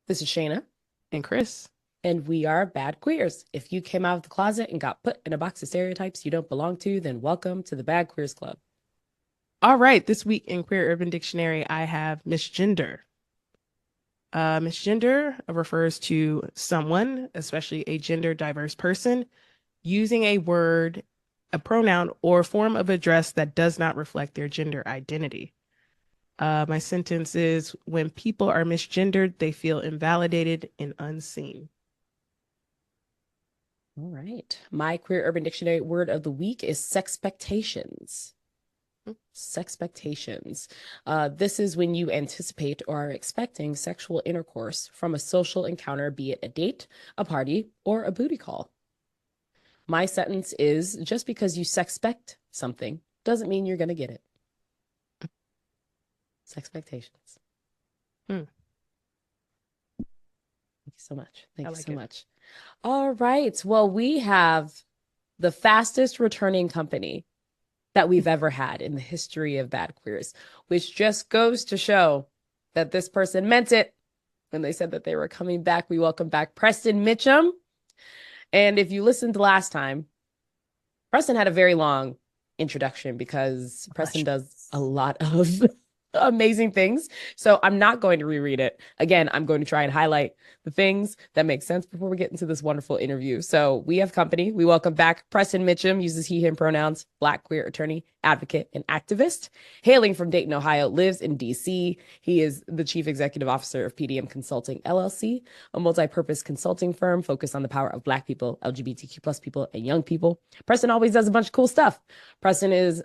This is Shana, And Chris. and we are Bad Queers. If you came out of the closet and got put in a box of stereotypes you don't belong to, then welcome to the Bad Queers Club. All right, this week in Queer Urban Dictionary, I have misgender. Misgender refers to someone, especially a gender diverse person, using a word, a pronoun, or form of address that does not reflect their gender identity. My sentence is, when people are misgendered, they feel invalidated and unseen. All right. My Queer Urban Dictionary word of the week is sexpectations. Sexpectations. This is when you anticipate or are expecting sexual intercourse from a social encounter, be it a date, a party, or a booty call. My sentence is, just because you sexpect something doesn't mean you're going to get it. Sexpectations. Hmm. Thank you so much. Thank I you like so it. much. All right. Well, we have the fastest returning company that we've ever had in the history of Bad Queers, which just goes to show that this person meant it when they said that they were coming back. We welcome back Preston Mitchum. And if you listened last time, Preston had a very long introduction because Preston does a lot of amazing things. So I'm not going to reread it. Again, I'm going to try and highlight the things that make sense before we get into this wonderful interview. So we have company. We welcome back Preston Mitchum, uses he, him pronouns, Black queer attorney, advocate, and activist. Hailing from Dayton, Ohio, lives in DC. He is the chief executive officer of PDM Consulting, LLC, a multi-purpose consulting firm focused on the power of Black people, LGBTQ plus people, and young people. Preston always does a bunch of cool stuff. Preston is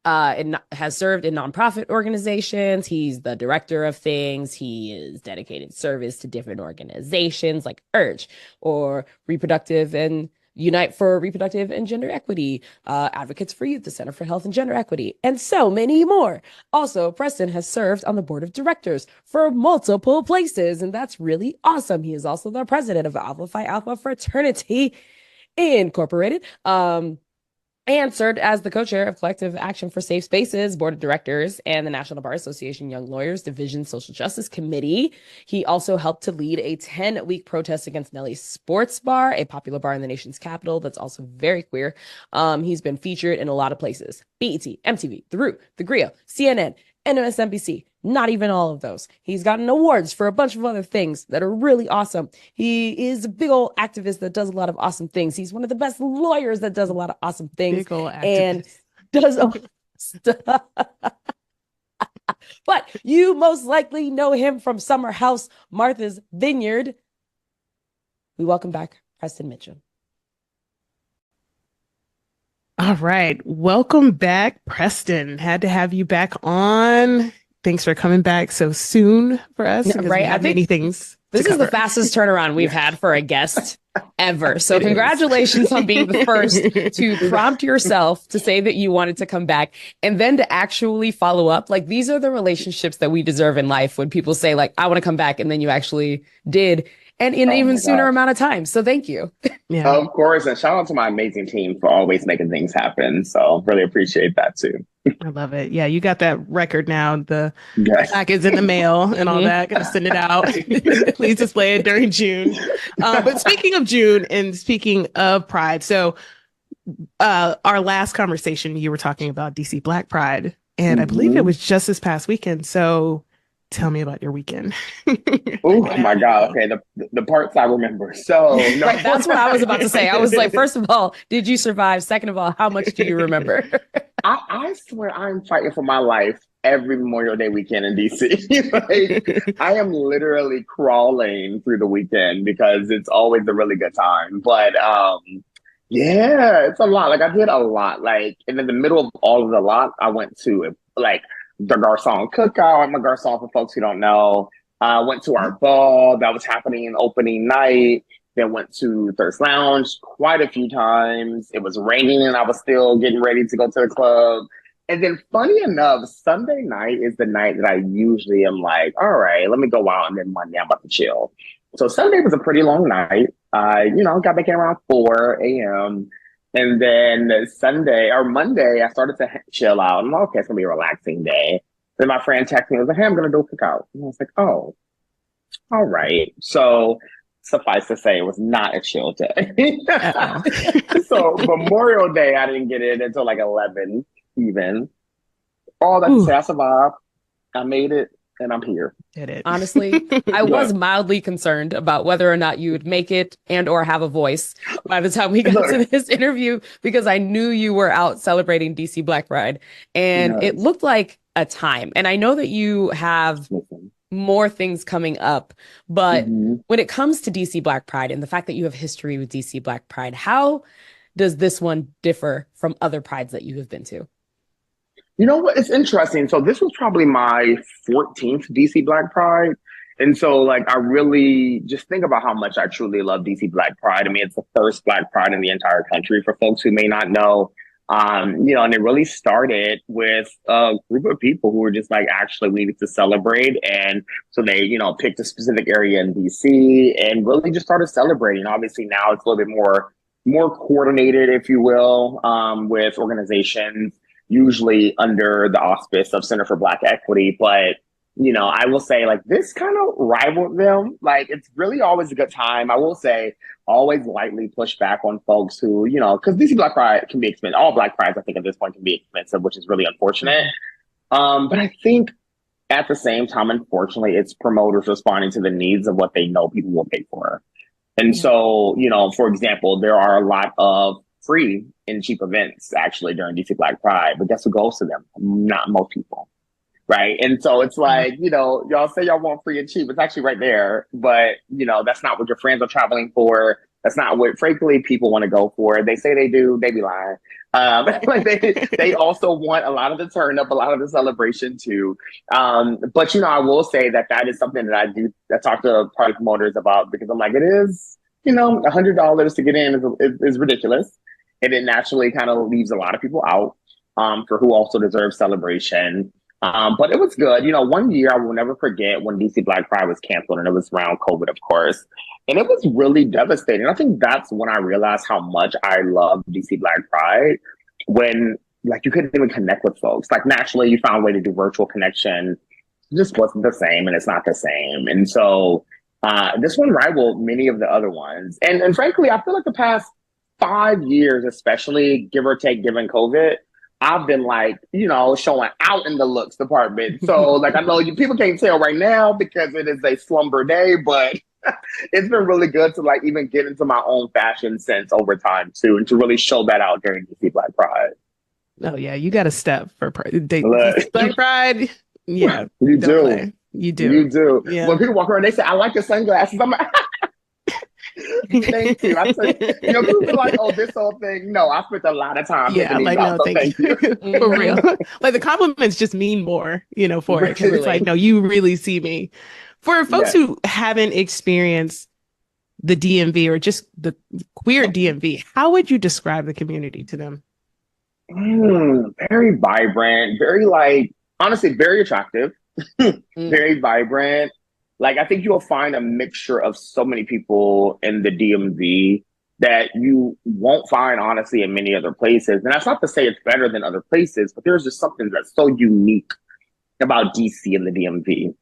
and has served in nonprofit organizations. He's the director of things. He is dedicated service to different organizations like URGE or Reproductive and Unite for Reproductive and Gender Equity, Advocates for Youth, the Center for Health and Gender Equity, and so many more. Also, Preston has served on the board of directors for multiple places, and that's really awesome. He is also the president of Alpha Phi Alpha Fraternity Incorporated. And served as the co-chair of Collective Action for Safe Spaces, Board of Directors, and the National Bar Association Young Lawyers Division Social Justice Committee. He also helped to lead a 10-week protest against Nelly's Sports Bar, a popular bar in the nation's capital that's also very queer. He's been featured in a lot of places: BET, MTV, The Root, The Griot, CNN, and MSNBC. Not even all of those. He's gotten awards for a bunch of other things that are really awesome. He is a big old activist that does a lot of awesome things. He's one of the best lawyers that does a lot of awesome things Big old and activist. does stuff. But you most likely know him from Summer House, Martha's Vineyard. We welcome back Preston Mitchum. All right. Welcome back, Preston. Had to have you back on. Thanks for coming back so soon for us because Right? we have many things to This is the cover. fastest turnaround we've had for a guest ever. So congratulations on being the first to prompt yourself to say that you wanted to come back and then to actually follow up. Like, these are the relationships that we deserve in life, when people say, like, I want to come back, and then you actually did, and in an Oh even my sooner gosh. amount of time. So thank you. Yeah, Of course. And shout out to my amazing team for always making things happen. So really appreciate that too. I love it. Yeah, you got that record now. The Yes. package in the mail and all Mhm. that. Gonna send it out. Please display it during June. But speaking of June and speaking of Pride, so our last conversation, you were talking about DC Black Pride, and I believe it Mhm. was just this past weekend. So tell me about your weekend. Oh And my how did it God. go? Okay. The parts I remember. So no. Right. That's what I was about to say. I was like, first of all, did you survive? Second of all, how much do you remember? I swear I'm fighting for my life every Memorial Day weekend in DC. Like, I am literally crawling through the weekend because it's always a really good time. But yeah, it's a lot. Like, I did a lot. Like, and in the middle of all of the lot, I went to like the Garcon cookout. I'm a Garcon for folks who don't know. I went to our ball that was happening opening night. Then went to Thirst Lounge quite a few times. It was raining and I was still getting ready to go to the club. And then, funny enough, Sunday night is the night that I usually am like, all right, let me go out. And then Monday, I'm about to chill. So Sunday was a pretty long night. Got back in around 4 a.m. And then Sunday or Monday, I started to chill out. I'm like, okay, it's gonna be a relaxing day. Then my friend texted me, was like, hey, I'm gonna do a cookout. And I was like, oh, All right. So suffice to say, it was not a chill day. So Memorial Day, I didn't get in until like 11 even. All that to say, I survived. I made it, and I'm here. Did it. Honestly, I was mildly concerned about whether or not you would make it and or have a voice by the time we got to this interview, because I knew you were out celebrating DC Black Pride, and it looked like a time. And I know that you have more things coming up, but when it comes to DC Black Pride and the fact that you have history with DC Black Pride, how does this one differ from other prides that you have been to? You know what? It's interesting. So this was probably my 14th DC Black Pride. And so like, I really just think about how much I truly love DC Black Pride. I mean, it's the first Black Pride in the entire country for folks who may not know. You know, and it really started with a group of people who were just like, actually, we need to celebrate. And so they, you know, picked a specific area in DC and really just started celebrating. Obviously now it's a little bit more coordinated, if you will, with organizations, usually under the auspice of Center for Black Equity. But, you know, I will say like this kind of rivaled them. Like it's really always a good time. I will say always lightly push back on folks who, you know, because DC Black Pride can be expensive. All Black Prides, I think at this point can be expensive, which is really unfortunate. But I think at the same time, unfortunately, it's promoters responding to the needs of what they know people will pay for. And so, you know, for example, there are a lot of free and cheap events actually during DC Black Pride, but guess who goes to them? Not most people, right? And so it's like, you know, y'all say y'all want free and cheap, it's actually right there, but you know, that's not what your friends are traveling for. That's not what, frankly, people want to go for. They say they do, they be lying. Like they also want a lot of the turn up, a lot of the celebration too. But you know, I will say that is something that I talk to party promoters about, because I'm like, it is, you know, $100 to get in is ridiculous. And it naturally kind of leaves a lot of people out for who also deserve celebration. But it was good. You know, one year I will never forget when DC Black Pride was canceled, and it was around COVID, of course. And it was really devastating. I think that's when I realized how much I love DC Black Pride, when like you couldn't even connect with folks. Like naturally you found a way to do virtual connection. It just wasn't the same, and it's not the same. And so this one rivaled many of the other ones. And frankly, I feel like the past 5 years, especially give or take, given COVID, I've been like, you know, showing out in the looks department. So like, I know people can't tell right now because it is a slumber day, but it's been really good to like even get into my own fashion sense over time too, and to really show that out during DC Black Pride. Oh yeah, you got to step for Black Pride. Yeah, you do. Play. You do. You do. Yeah. When people walk around, they say, "I like your sunglasses." I'm like, thank you. I said, you know, people be like, "Oh, this whole thing." No, I spent a lot of time. Yeah, like no, thank you. For real. Like the compliments just mean more, you know, for it, because it's like, no, you really see me. For folks who haven't experienced the DMV or just the queer DMV, how would you describe the community to them? Very vibrant, very like, honestly, very attractive, very vibrant. Like, I think you'll find a mixture of so many people in the DMV that you won't find, honestly, in many other places. And that's not to say it's better than other places, but there's just something that's so unique about DC and the DMV.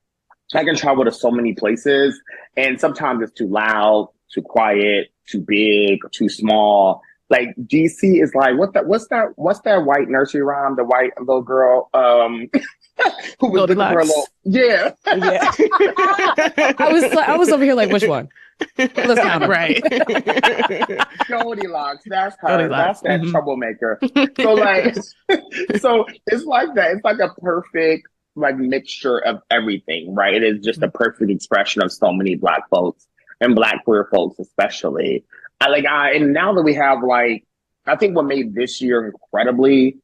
I can travel to so many places, and sometimes it's too loud, too quiet, too big, too small. Like DC is like, what's that white nursery rhyme? The white little girl, who was looking for a little, yeah. I was over here like, which one? Let's count right. Goldilocks, that's her. Goldilocks. That's that troublemaker. So like, so it's like that. It's like a perfect like mixture of everything, right? It is just a perfect expression of so many Black folks and Black queer folks, especially. And now that we have like, I think what made this year incredibly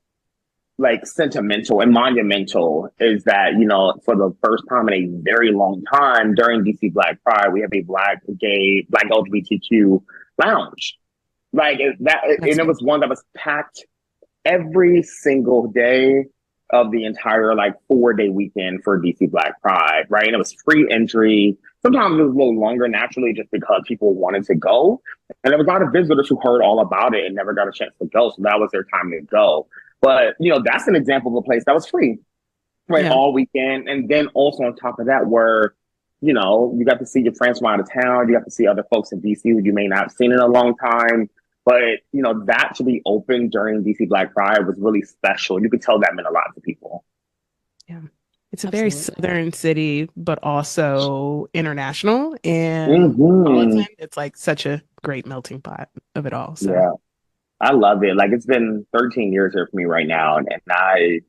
like sentimental and monumental is that, you know, for the first time in a very long time during DC Black Pride, we have a Black, gay, Black LGBTQ lounge. Like that, and it was one that was packed every single day of the entire like 4-day weekend for DC Black Pride, right? And it was free entry. Sometimes it was a little longer naturally just because people wanted to go. And there was a lot of visitors who heard all about it and never got a chance to go. So that was their time to go. But, you know, that's an example of a place that was free, right? All weekend. And then also on top of that were you got to see your friends from out of town. You got to see other folks in DC who you may not have seen in a long time. But, that to be open during DC Black Pride was really special. You could tell that meant a lot to people. Yeah. It's a very southern city, but also international. And it's like such a great melting pot of it all. So. Yeah, I love it. Like, it's been 13 years here for me right now. And I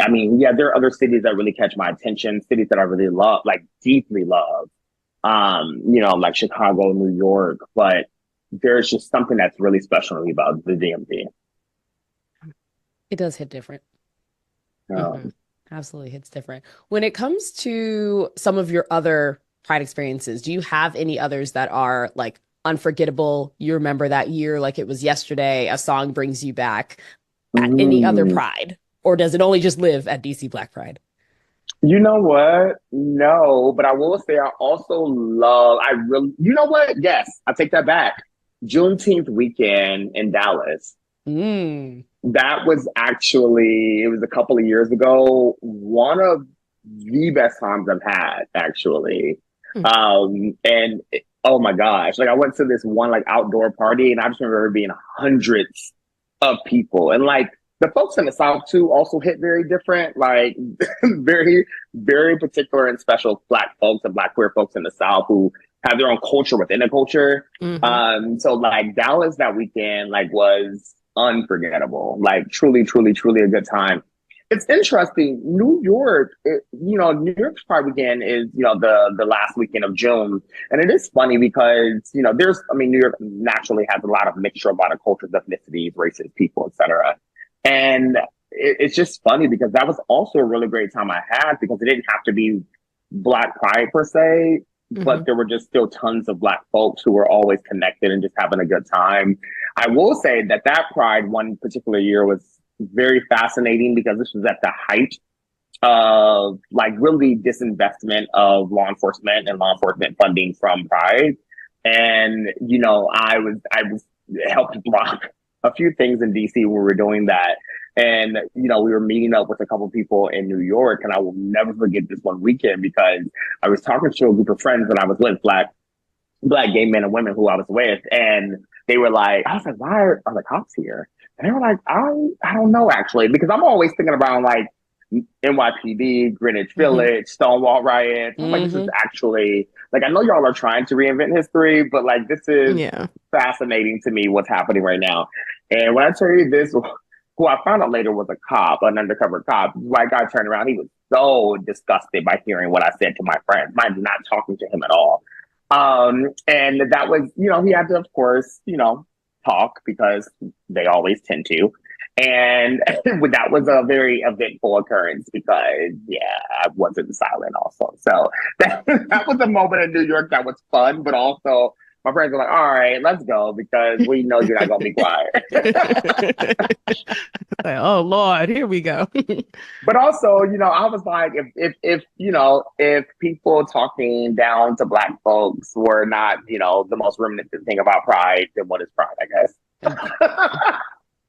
mean, there are other cities that really catch my attention, cities that I really love, like deeply love, like Chicago, New York. But there's just something that's really special to me about the DMV. It does hit different. Absolutely hits different. When it comes to some of your other Pride experiences, do you have any others that are like unforgettable? You remember that year like it was yesterday, a song brings you back at any other Pride? Or does it only just live at DC Black Pride? You know what? No, but I will say I also you know what? Yes, I take that back. Juneteenth weekend in Dallas. That was it was a couple of years ago, one of the best times I've had, actually. Oh my gosh, like I went to this one like outdoor party and I just remember being hundreds of people. And like the folks in the South too also hit very different, like very, very particular and special Black folks and Black queer folks in the South who have their own culture within a culture. So like Dallas that weekend like was unforgettable, like truly, truly, truly a good time. It's interesting. New York, New York's Pride weekend is, the last weekend of June. And it is funny because, New York naturally has a lot of mixture, a lot of cultures, ethnicities, races, people, etc. And it's just funny because that was also a really great time I had because it didn't have to be Black Pride per se, but there were just still tons of Black folks who were always connected and just having a good time. I will say that Pride one particular year was very fascinating because this was at the height of like really disinvestment of law enforcement and law enforcement funding from Pride. And, I was helped block a few things in DC when we were doing that. And, we were meeting up with a couple of people in New York, and I will never forget this one weekend because I was talking to a group of friends that I was with, Black gay men and women who I was with. And they were like, I was like, why are the cops here? And they were like, I don't know, actually, because I'm always thinking about like NYPD, Greenwich Village, Stonewall riots. I'm like, this is actually, like, I know y'all are trying to reinvent history, but like, this is fascinating to me what's happening right now. And when I tell you this, who I found out later was a cop, an undercover cop, white guy turned around, he was so disgusted by hearing what I said to my friends, by not talking to him at all. And that was, he had to, of course, talk because they always tend to. And that was a very eventful occurrence because, I wasn't silent also. So that was a moment in New York that was fun, but also my friends were like, all right, let's go because we know you're not going to be quiet. Like, oh, Lord, here we go. But also, I was like, if people talking down to Black folks were not, the most reminiscent thing about Pride, then what is Pride, I guess?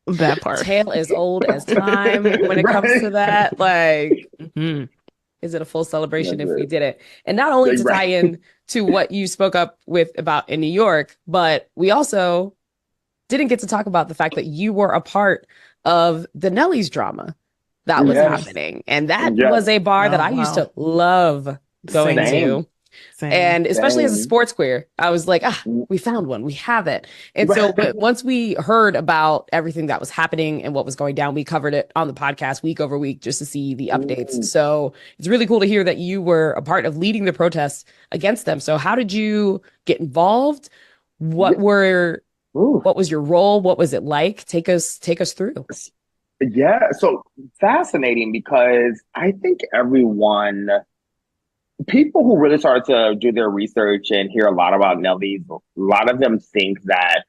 That part. Tale is old as time when it comes to that. Like, is it a full celebration if we did it? And not only to tie in to what you spoke up with about in New York, but we also didn't get to talk about the fact that you were a part of the Nelly's drama that was happening. And that was a bar that I used to love going to. And especially as a sports queer, I was like, we found one, we have it. And so once we heard about everything that was happening and what was going down, we covered it on the podcast week over week just to see the updates. So it's really cool to hear that you were a part of leading the protests against them. So how did you get involved? What was your role? What was it like? Take us through. Yeah, so fascinating because I think people who really started to do their research and hear a lot about Nelly's, a lot of them think that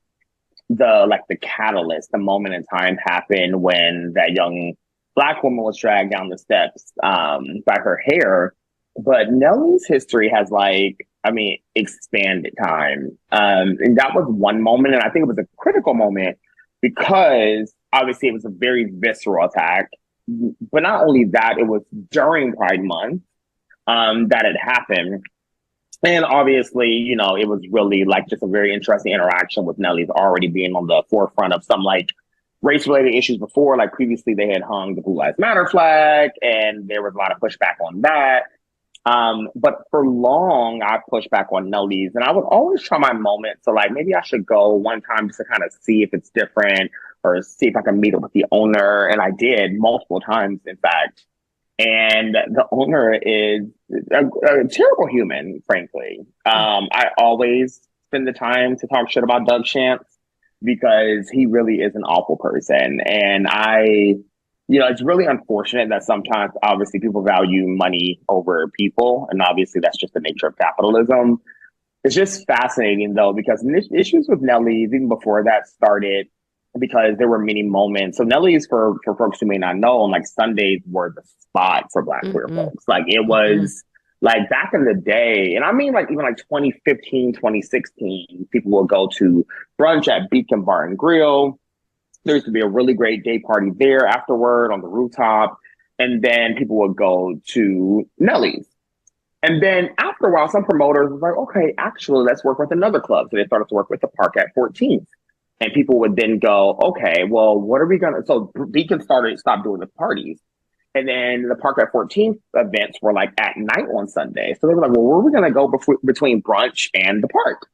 the catalyst, the moment in time happened when that young Black woman was dragged down the steps by her hair. But Nelly's history has expanded time. And that was one moment. And I think it was a critical moment because obviously it was a very visceral attack. But not only that, it was during Pride Month that it happened. And obviously, you know, it was really like just a very interesting interaction with Nelly's already being on the forefront of some like race related issues before. Like previously, they had hung the Blue Lives Matter flag, and there was a lot of pushback on that. But for long, I pushed back on Nelly's, and I would always try my moment. So, like, maybe I should go one time just to kind of see if it's different or see if I can meet up with the owner. And I did multiple times, in fact. And the owner is a terrible human, frankly. I always spend the time to talk shit about Doug Chance because he really is an awful person. And you know, it's really unfortunate that sometimes, obviously, people value money over people. And obviously, that's just the nature of capitalism. It's just fascinating, though, because issues with Nelly's, even before that started, because there were many moments. So Nelly's, for folks who may not know, on like Sundays were the spot for Black queer folks. Like it was like back in the day, and I mean like even like 2015, 2016, people will go to brunch at Beacon Bar and Grill. There used to be a really great day party there afterward on the rooftop. And then people would go to Nelly's. And then after a while, some promoters was like, okay, actually, let's work with another club. So they started to work with the Park at 14th. And people would then go, okay, well, what are we going to... So Beacon stopped doing the parties. And then the Park at 14th events were like at night on Sunday. So they were like, well, where are we going to go between brunch and the park?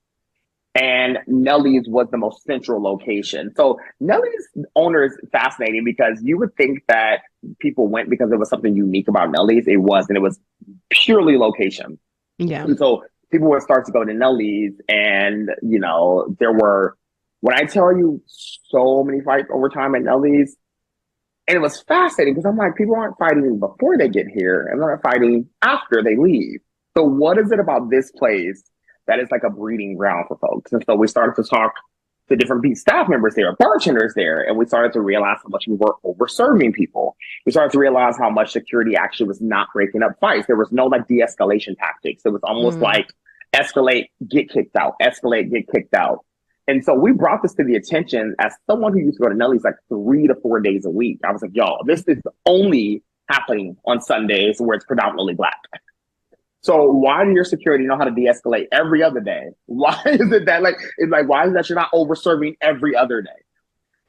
And Nelly's was the most central location. So Nelly's owner is fascinating because you would think that people went because there was something unique about Nelly's. It wasn't. It was purely location. Yeah. And so people would start to go to Nelly's, and, you know, there were, when I tell you, so many fights over time at Nelly's. And it was fascinating because I'm like, people aren't fighting before they get here, and they're fighting after they leave. So what is it about this place that is like a breeding ground for folks? And so we started to talk to different staff members there, bartenders there, and we started to realize how much we were over-serving people. We started to realize how much security actually was not breaking up fights. There was no like de-escalation tactics. It was almost like escalate, get kicked out, escalate, get kicked out. And so we brought this to the attention as someone who used to go to Nelly's like 3 to 4 days a week. I was like, y'all, this is only happening on Sundays where it's predominantly Black. So why do your security know how to de-escalate every other day? Why is it that why is that you're not over-serving every other day?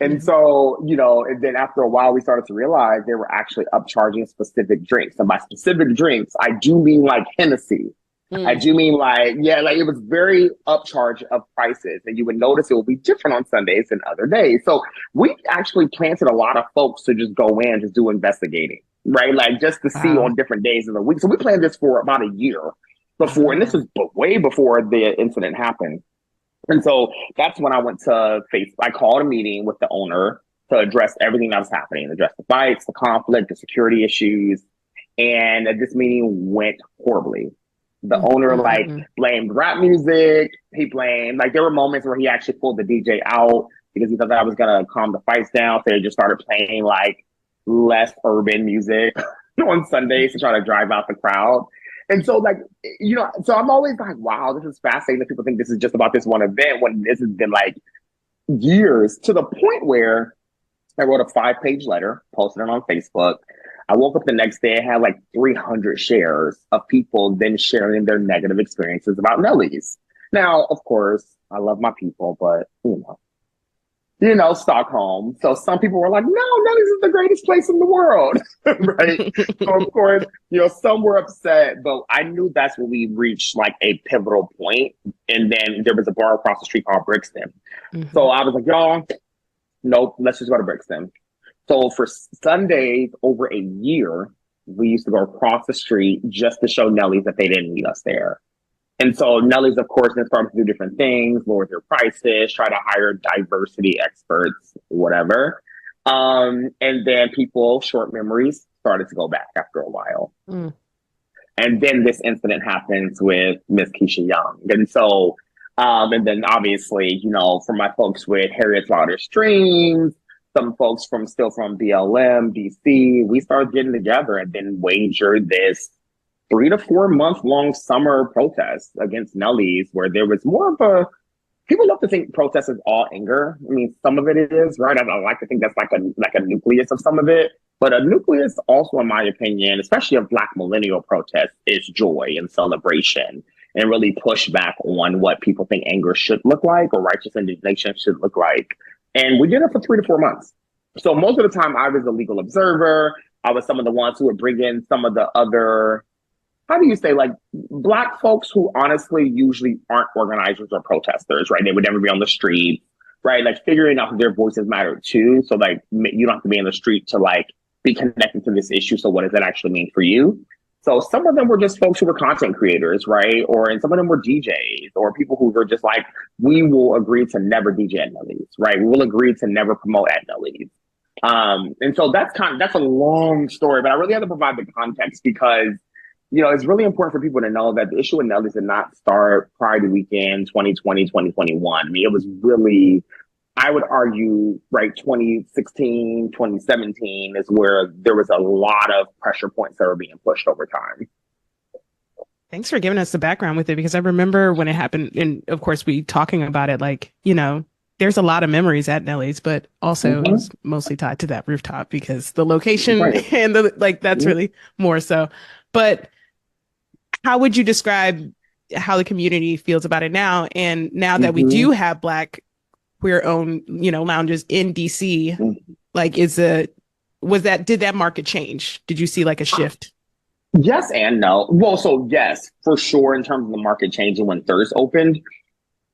And so, you know, and then after a while, we started to realize they were actually upcharging specific drinks. And by specific drinks, I do mean like Hennessy. I do mean like it was very upcharge of prices. And you would notice it will be different on Sundays than other days. So we actually planted a lot of folks to just go in and just do investigating, right? Like just to see on different days of the week. So we planned this for about a year before, and this was way before the incident happened. And so that's when I went to I called a meeting with the owner to address everything that was happening, address the fights, the conflict, the security issues. And this meeting went horribly. The owner blamed rap music. He blamed, there were moments where he actually pulled the DJ out because he thought that was going to calm the fights down. So they just started playing less urban music on Sundays to try to drive out the crowd. And so so I'm always like, wow, this is fascinating that people think this is just about this one event when this has been years, to the point where I wrote a 5-page letter, posted it on Facebook. I woke up the next day, I had 300 shares of people then sharing their negative experiences about Nelly's. Now, of course, I love my people, but you know, Stockholm. So some people were like, no, Nelly's is the greatest place in the world, right? So of course, some were upset, but I knew that's when we reached a pivotal point. And then there was a bar across the street called Brixton. So I was like, y'all, nope, let's just go to Brixton. So for Sundays over a year, we used to go across the street just to show Nelly's that they didn't need us there. And so Nelly's, of course, then started to do different things, lower their prices, try to hire diversity experts, whatever. And then people, short memories, started to go back after a while. And then this incident happens with Miss Keisha Young. And so, and then obviously, for my folks with Harriet's Wildest Dreams, some folks from BLM, DC, we started getting together and then wagered this 3 to 4 month long summer protest against Nelly's, where there was more of people love to think protest is all anger. I mean, some of it is, right? I like to think that's like a nucleus of some of it, but a nucleus also, in my opinion, especially of Black millennial protests, is joy and celebration and really push back on what people think anger should look like or righteous indignation should look like. And we did it for 3 to 4 months. So most of the time I was a legal observer. I was some of the ones who would bring in some of the other, how do you say, like Black folks who honestly usually aren't organizers or protesters, right? They would never be on the street, right? Like figuring out that their voices matter too. So like you don't have to be in the street to like be connected to this issue. So what does that actually mean for you? So some of them were just folks who were content creators, right? And some of them were DJs or people who were just like, we will agree to never DJ at Nelly's, right? We will agree to never promote at Nelly's. And so that's a long story, but I really have to provide the context because, you know, it's really important for people to know that the issue with Nelly's did not start prior to weekend 2020, 2021. I mean, it was really, I would argue, right, 2016, 2017 is where there was a lot of pressure points that were being pushed over time. Thanks for giving us the background with it, because I remember when it happened, and of course we talking about it, like, you know, there's a lot of memories at Nelly's, but also it's mostly tied to that rooftop because the location and the, like, that's really more so. But how would you describe how the community feels about it now? And now that we do have Black queer owned, you know, lounges in DC, like did that market change? Did you see like a shift? Yes and no. Well, so yes, for sure, in terms of the market changing when Thirst opened.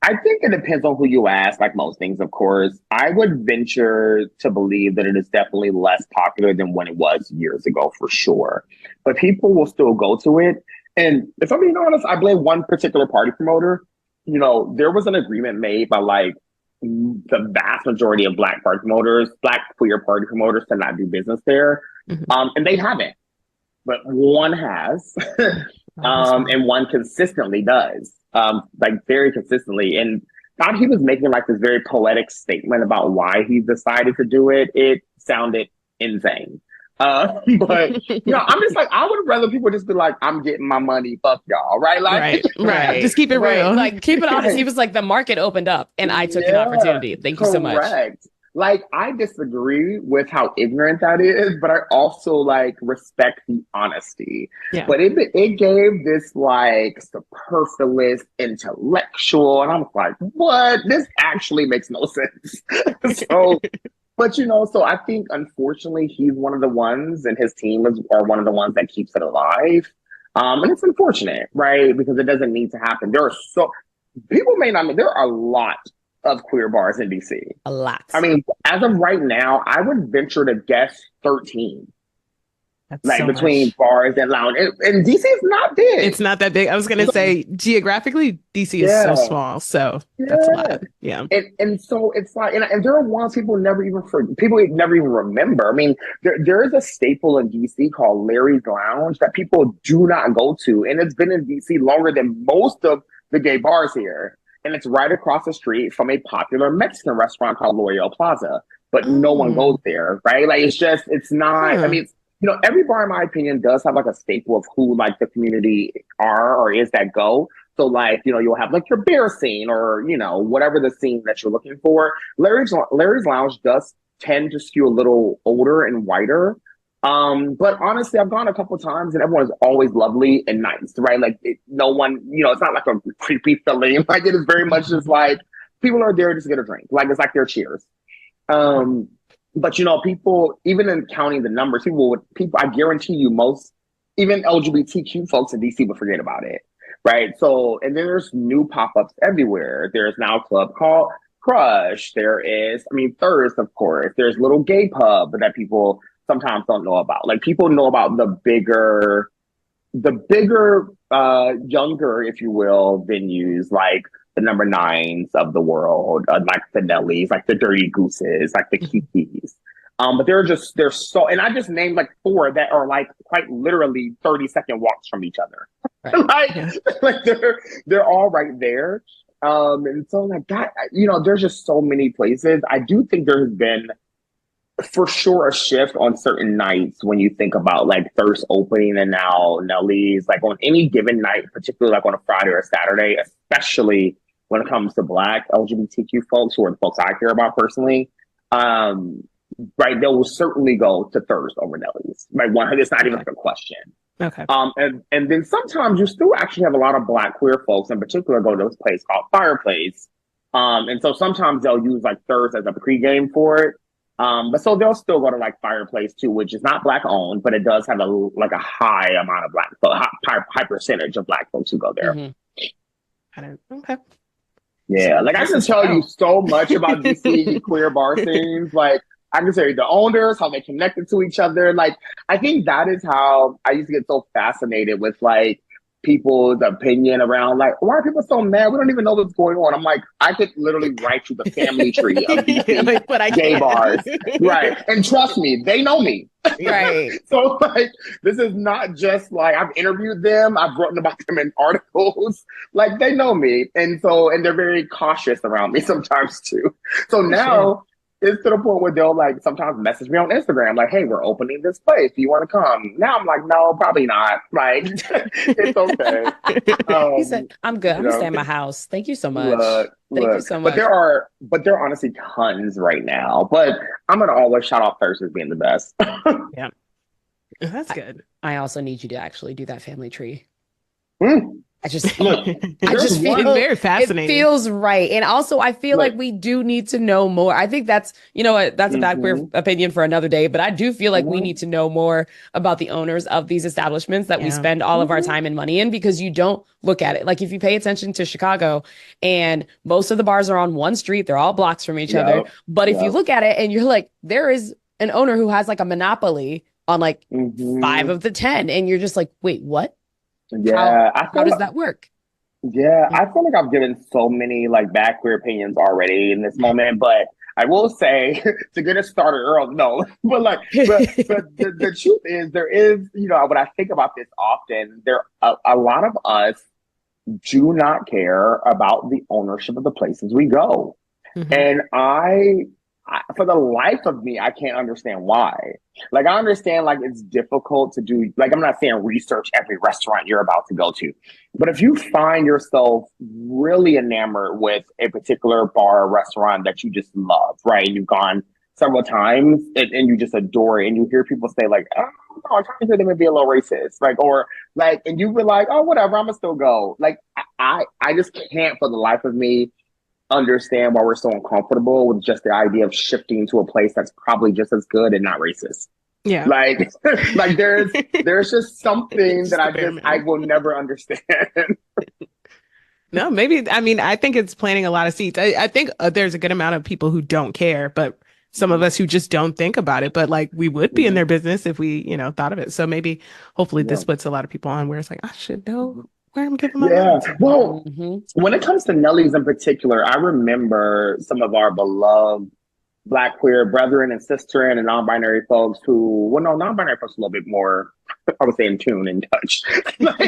I think it depends on who you ask, like most things, of course. I would venture to believe that it is definitely less popular than when it was years ago, for sure. But people will still go to it. And if I'm being honest, I blame one particular party promoter. You know, there was an agreement made by like the vast majority of Black party promoters, Black queer party promoters, to not do business there. And they haven't. But one has, and one consistently does. Like very consistently. And thought he was making like this very poetic statement about why he decided to do it. It sounded insane. But you know, I'm just like, I would rather people just be like, I'm getting my money, fuck y'all, right? Like, right. Just keep it real. Like, keep it honest. He was like, the market opened up and I took an opportunity. Thank you so much. Like, I disagree with how ignorant that is, but I also like respect the honesty. But it gave this like superfluous intellectual, and I'm like, what? This actually makes no sense. So, but you know, so I think unfortunately he's one of the ones, and his team are one of the ones that keeps it alive. And it's unfortunate, right? Because it doesn't need to happen. People may not know, there are a lot of queer bars in DC. A lot. I mean, as of right now, I would venture to guess 13. That's like so between much. bars and lounge. And DC is not big. It's not that big. I was going to say geographically, DC is so small. So that's a lot. Yeah. And so it's like, and there are ones people never even remember. I mean, there is a staple in DC called Larry's Lounge that people do not go to. And it's been in DC longer than most of the gay bars here. And it's right across the street from a popular Mexican restaurant called L'Oreal Plaza. But no one goes there, right? Like, it's not, I mean, you know, every bar, in my opinion, does have like a staple of who like the community are or is that go. So like, you know, you'll have like your beer scene or, you know, whatever the scene that you're looking for. Larry's Lounge does tend to skew a little older and whiter. But honestly, I've gone a couple of times and everyone's always lovely and nice, right? Like no one, you know, it's not like a creepy feeling. Like it is very much just like people are there just to get a drink. Like it's like their cheers. But you know, people, even in counting the numbers, I guarantee you most, even LGBTQ folks in DC would forget about it, right? So, and then there's new pop-ups everywhere. There's now a club called Crush. There is, Thirst, of course. There's little gay pub that people sometimes don't know about. Like people know about the bigger, younger, if you will, venues like the number 9s of the world, like the Nellies, like the Dirty Gooses, like the Kikis. But there's so, and I just named like 4 that are like quite literally 30-second walks from each other. Like they're all right there. And so like that, you know, there's just so many places. I do think there's been for sure a shift on certain nights when you think about like Thirst opening and now Nelly's, like on any given night, particularly like on a Friday or a Saturday, especially when it comes to Black LGBTQ folks who are the folks I care about personally, right, they will certainly go to Thirst over Nelly's. Like it's not even like a question. Okay. And then sometimes you still actually have a lot of Black queer folks in particular go to this place called Fireplace. And so sometimes they'll use like Thursday as a pregame for it. But so they'll still go to like Fireplace too, which is not Black owned, but it does have a high amount of Black folks, high percentage of Black folks who go there. Okay. Yeah, like I can tell you so much about DC queer bar scenes. Like I can tell you the owners, how they connected to each other. Like I think that is how I used to get so fascinated with like people's opinion around like why are people so mad? We don't even know what's going on. I'm like, I could literally write you the family tree of DC but I gay can't. bars, right? And trust me, they know me. Right. So like this is not just like I've interviewed them, I've written about them in articles. Like they know me. And they're very cautious around me sometimes too. So now it's to the point where they'll like sometimes message me on Instagram, like, hey, we're opening this place. Do you want to come? Now I'm like, no, probably not. Like, it's okay. He said, I'm good. I'm gonna stay in my house. Thank you so much. Thank you so much. But there are honestly tons right now. But I'm gonna always shout out Thursday as being the best. Yeah. That's good. I also need you to actually do that family tree. Mm. I just Look, I just feel it's very fascinating. It feels right. And also I feel like we do need to know more. I think that's, you know what, that's a bad queer opinion for another day, but I do feel like we need to know more about the owners of these establishments that we spend all of our time and money in, because you don't look at it. Like if you pay attention to Chicago and most of the bars are on one street, they're all blocks from each other. But if you look at it and you're like, there is an owner who has like a monopoly on like 5 of the 10, and you're just like, wait, what? Yeah. How does that work? Yeah, I feel like I've given so many like bad queer opinions already in this moment, but I will say to get us started early, no, but the truth is there is, you know, when I think about this often, a lot of us do not care about the ownership of the places we go. And I, for the life of me, I can't understand why. Like, I understand, like, it's difficult to do, like, I'm not saying research every restaurant you're about to go to, but if you find yourself really enamored with a particular bar or restaurant that you just love, right? You've gone several times and you just adore it, and you hear people say, like, oh, no, I'm trying to hear them may be a little racist, like, or like, and you were like, oh, whatever, I'm gonna still go. Like, I just can't for the life of me understand why we're so uncomfortable with just the idea of shifting to a place that's probably just as good and not racist. Yeah. Like there's just something that I will never understand. No, maybe, I mean, I think it's planting a lot of seeds. I think there's a good amount of people who don't care, but some of us who just don't think about it, but like we would be in their business if we, you know, thought of it. So maybe hopefully this puts a lot of people on where it's like, I should know where I'm giving my money to. Well, when it comes to Nelly's in particular, I remember some of our beloved Black queer brethren and sister and non-binary folks who, well, no, non-binary folks a little bit more, I would say, in tune, in touch. But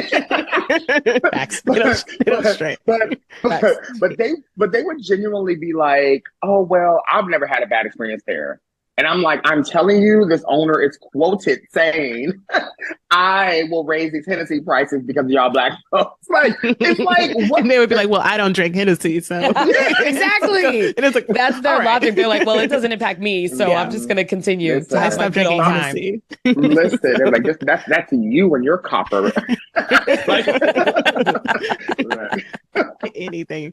they would genuinely be like, oh, well, I've never had a bad experience there. And I'm like, I'm telling you, this owner is quoted saying, I will raise these Hennessy prices because of y'all Black folks. Like, it's like, what? And they would be like, well, I don't drink Hennessy, so. Exactly. And it's like, that's their logic. They're like, well, it doesn't impact me, so I'm just going to continue to have my drinking time. Listen, they're like, that's you and your copper. Like, anything.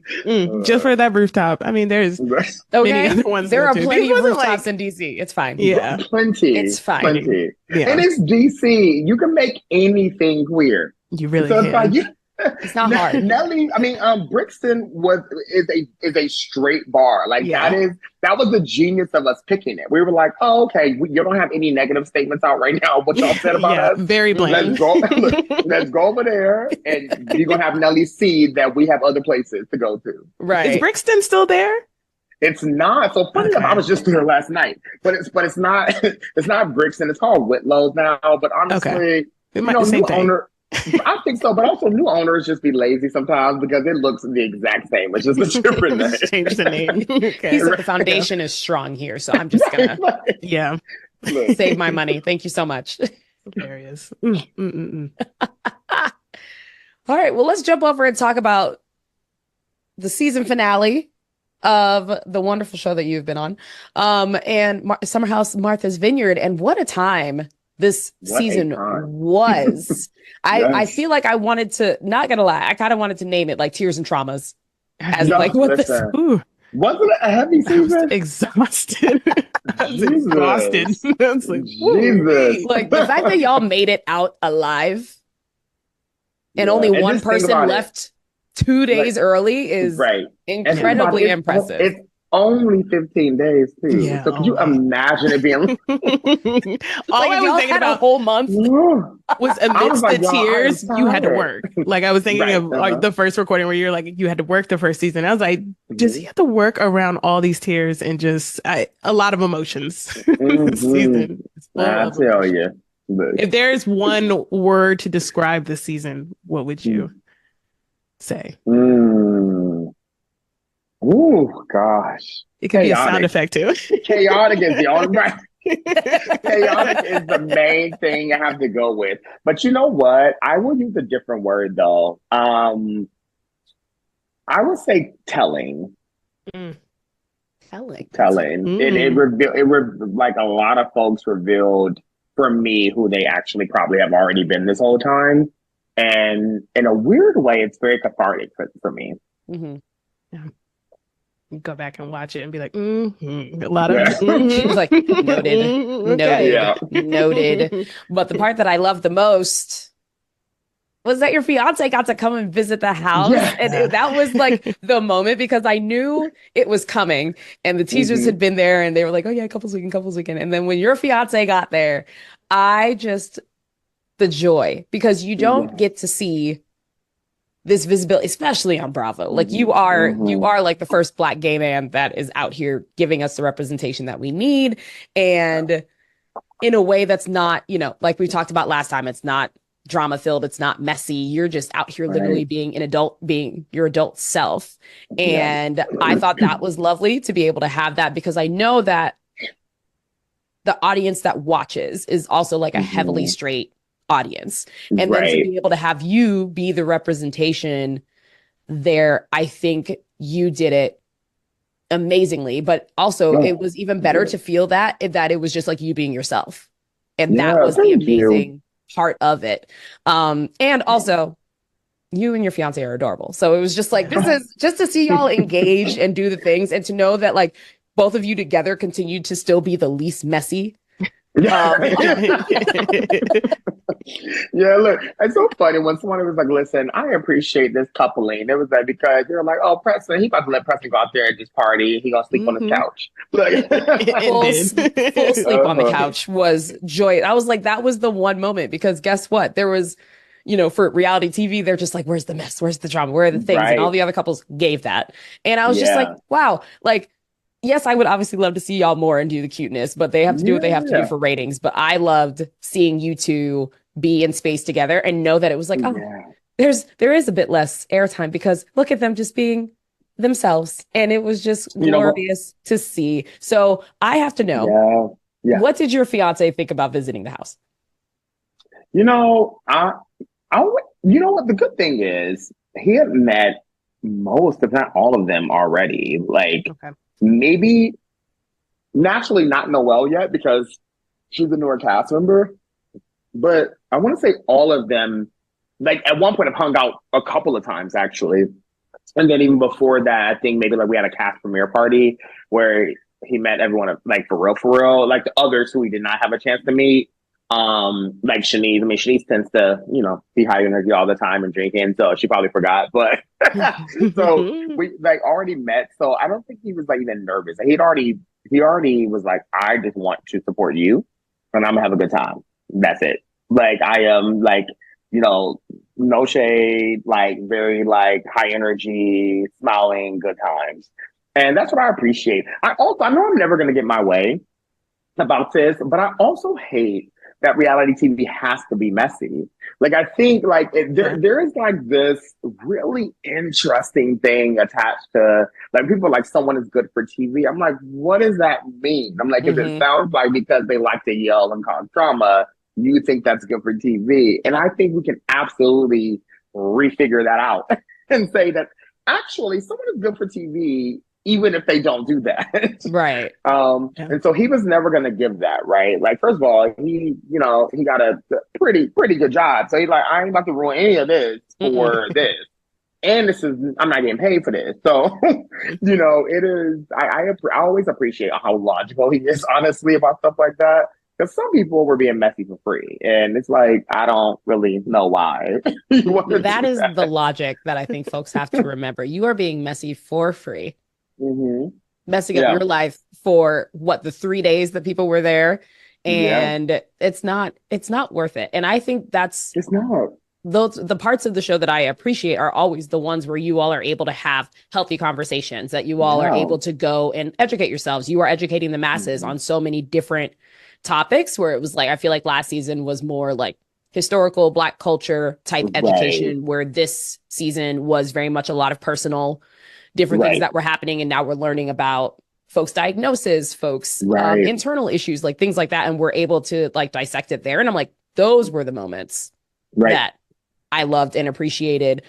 Just for that rooftop. I mean, there's many other ones. There are plenty of rooftops in DC. It's fine. Yeah. Plenty. It's fine. Plenty. Yeah. And it's DC. You can make anything queer. You really can. It's like, it's not hard. Nelly, I mean, Brixton is a straight bar. Like that was the genius of us picking it. We were like, oh, okay, you don't have any negative statements out right now. What y'all said about us? Very bland. Let's go over there, and you're gonna have Nelly see that we have other places to go to. Right? Is Brixton still there? It's not. So funny enough, I was just there last night, but it's not. It's not Brixton. It's called Whitlow's now. But honestly, it might be the same thing. Owner. I think so, but also new owners just be lazy sometimes because it looks the exact same. It's just a different name. Change the name. Okay. He said the foundation is strong here, so I'm just gonna save my money. Thank you so much. Hilarious. All right, well, let's jump over and talk about the season finale of the wonderful show that you've been on, and Summer House Martha's Vineyard. And what a time this What a season time. was. I Yes. feel like I wanted to, not gonna lie, I kind of wanted to name it like Tears and Traumas as No, like what this. listen. Ooh, Wasn't it a heavy I was season? exhausted. I was exhausted. Jesus. I was like, Jesus. Like the fact that y'all made it out alive and Yeah, only and one just think person about it. left 2 days Like, early is right. And think about incredibly it, impressive. it's only 15 days too. Yeah, So could oh you my. imagine it being All Like I if was y'all thinking had a about whole month. was I was amidst like, the y'all, I am tears, you had to tired. work. Like I was thinking Right. of the first recording where you're like, you had to work the first season. I was like, does he Mhm. have to work around all these tears and just a lot of emotions this Mhm. season? It's full I of tell emotion. you. Look. If there's one word to describe this season, what would you say? Mm. Ooh, gosh. It could be a sound Chaotic. effect too. Chaotic is the only right. Chaotic is the main thing I have to go with. But you know what? I will use a different word though. I would say telling. Mm. Telling. It revealed like a lot of folks revealed for me who they actually probably have already been this whole time. And in a weird way, it's very cathartic for me. Mm-hmm. Yeah. You go back and watch it and be like, a lot of Yeah. She's like, noted, noted, Yeah. noted. But the part that I love the most was that your fiance got to come and visit the house. Yeah. And that was like the moment because I knew it was coming and the teasers had been there and they were like, oh yeah, couples weekend. And then when your fiance got there, the joy, because you don't get to see this visibility, especially on Bravo. Like you are like the first Black gay man that is out here giving us the representation that we need. And in a way that's not, like we talked about last time, it's not drama filled. It's not messy. You're just out here literally being an adult, being your adult self. And I thought that was lovely to be able to have that because I know that the audience that watches is also like a heavily straight audience. And then to be able to have you be the representation there, I think you did it amazingly. But also it was even better to feel that it was just like you being yourself. And that was the amazing part of it. And also you and your fiance are adorable. So it was just like, this is just to see y'all engage and do the things and to know that like both of you together continue to still be the least messy. Yeah, look, it's so funny when someone was like, listen, I appreciate this coupling. It was like, because you're like, oh, Preston, he about to let Preston go out there and just party. He gonna sleep on his couch. Like, full sleep on the couch was joy. I was like, that was the one moment because guess what? There was, for reality TV, they're just like, where's the mess? Where's the drama? Where are the things? And all the other couples gave that. And I was just like, wow, like, yes, I would obviously love to see y'all more and do the cuteness, but they have to do what they have to do for ratings. But I loved seeing you two be in space together and know that it was like, there is a bit less airtime because look at them just being themselves. And it was just glorious to see. So I have to know, what did your fiance think about visiting the house? You know what? The good thing is he had met most, if not all of them already. Like, maybe naturally not Noelle yet because she's a newer cast member, but I want to say all of them, like at one point have hung out a couple of times actually. And then even before that, I think maybe like we had a cast premiere party where he met everyone like for real, like the others who we did not have a chance to meet. Like Shanice, Shanice tends to, be high energy all the time and drinking, so she probably forgot. But so we like already met, so I don't think he was like even nervous. He already was like, I just want to support you, and I'm gonna have a good time. That's it. Like I am like, no shade, like very like high energy, smiling, good times, and that's what I appreciate. I know I'm never gonna get my way about this, but I also hate that reality TV has to be messy. Like, I think like there is like this really interesting thing attached to like people like someone is good for TV. I'm like, what does that mean? I'm like, if it sounds like because they like to yell and cause drama, you think that's good for TV. And I think we can absolutely refigure that out and say that actually someone is good for TV even if they don't do that. Right. And so he was never going to give that, right? Like, first of all, he got a pretty good job. So he's like, I ain't about to ruin any of this for this. And I'm not getting paid for this. So, it is, I always appreciate how logical he is, honestly, about stuff like that. Because some people were being messy for free. And it's like, I don't really know why. That is the logic that I think folks have to remember. You are being messy for free. Mm-hmm. Messing up your life for the 3 days that people were there. And it's not worth it. And I think it's not. The parts of the show that I appreciate are always the ones where you all are able to have healthy conversations, that you all are able to go and educate yourselves. You are educating the masses on so many different topics, where it was like, I feel like last season was more like historical Black culture type education, where this season was very much a lot of personal different things that were happening. And now we're learning about folks' diagnosis, folks' internal issues, like things like that. And we're able to like dissect it there. And I'm like, those were the moments that I loved and appreciated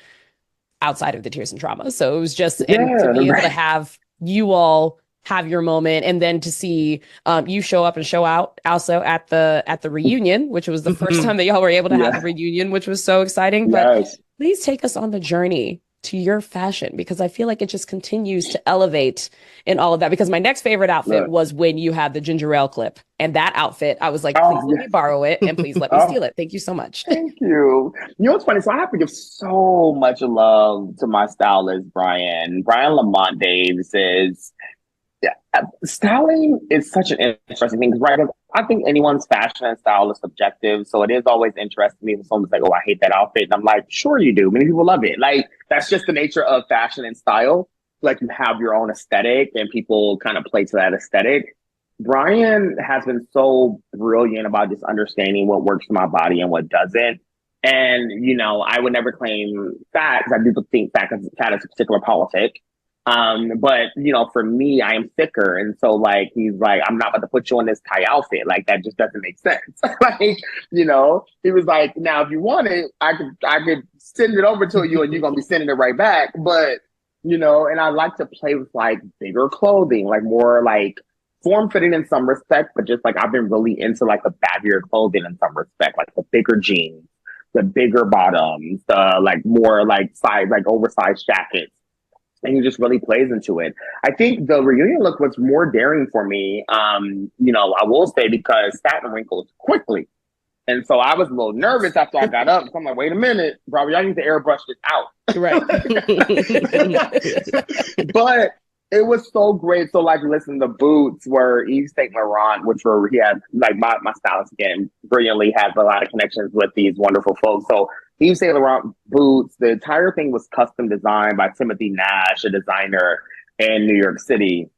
outside of the tears and trauma. So it was just, and to be able to have you all have your moment, and then to see you show up and show out also at the reunion, which was the first time that y'all were able to have the reunion, which was so exciting. But please take us on the journey to your fashion, because I feel like it just continues to elevate in all of that. Because my next favorite outfit was when you had the ginger ale clip, and that outfit, I was like, please let me borrow it, and please let me steal it. Thank you so much. Thank you. What's funny? So I have to give so much love to my stylist, Brian Lamont Davis. Styling is such an interesting thing, right? I think anyone's fashion and style is subjective. So it is always interesting to me when someone's like, oh, I hate that outfit. And I'm like, sure you do. Many people love it. Like, that's just the nature of fashion and style. Like, you have your own aesthetic and people kind of play to that aesthetic. Brian has been so brilliant about just understanding what works for my body and what doesn't. And, I would never claim fat, because I do think fat is a particular politic. But for me, I am thicker. And so like, he's like, I'm not about to put you on this tie outfit. Like, that just doesn't make sense. Like, he was like, now, if you want it, I could send it over to you and you're going to be sending it right back. But, and I like to play with like bigger clothing, like more like form fitting in some respect, but just like, I've been really into like the baggier clothing in some respect, like the bigger jeans, the bigger bottoms, the like more like oversized jackets. And he just really plays into it. I think the reunion look was more daring for me, I will say, because satin wrinkles quickly. And so I was a little nervous after I got up. So I'm like, wait a minute, probably I need to airbrush this out. Right. But it was so great. So like, listen, the boots were Yves Saint Laurent, he had like my stylist again brilliantly has a lot of connections with these wonderful folks. So Yves Saint Laurent boots, the entire thing was custom designed by Timothy Nash, a designer in New York City.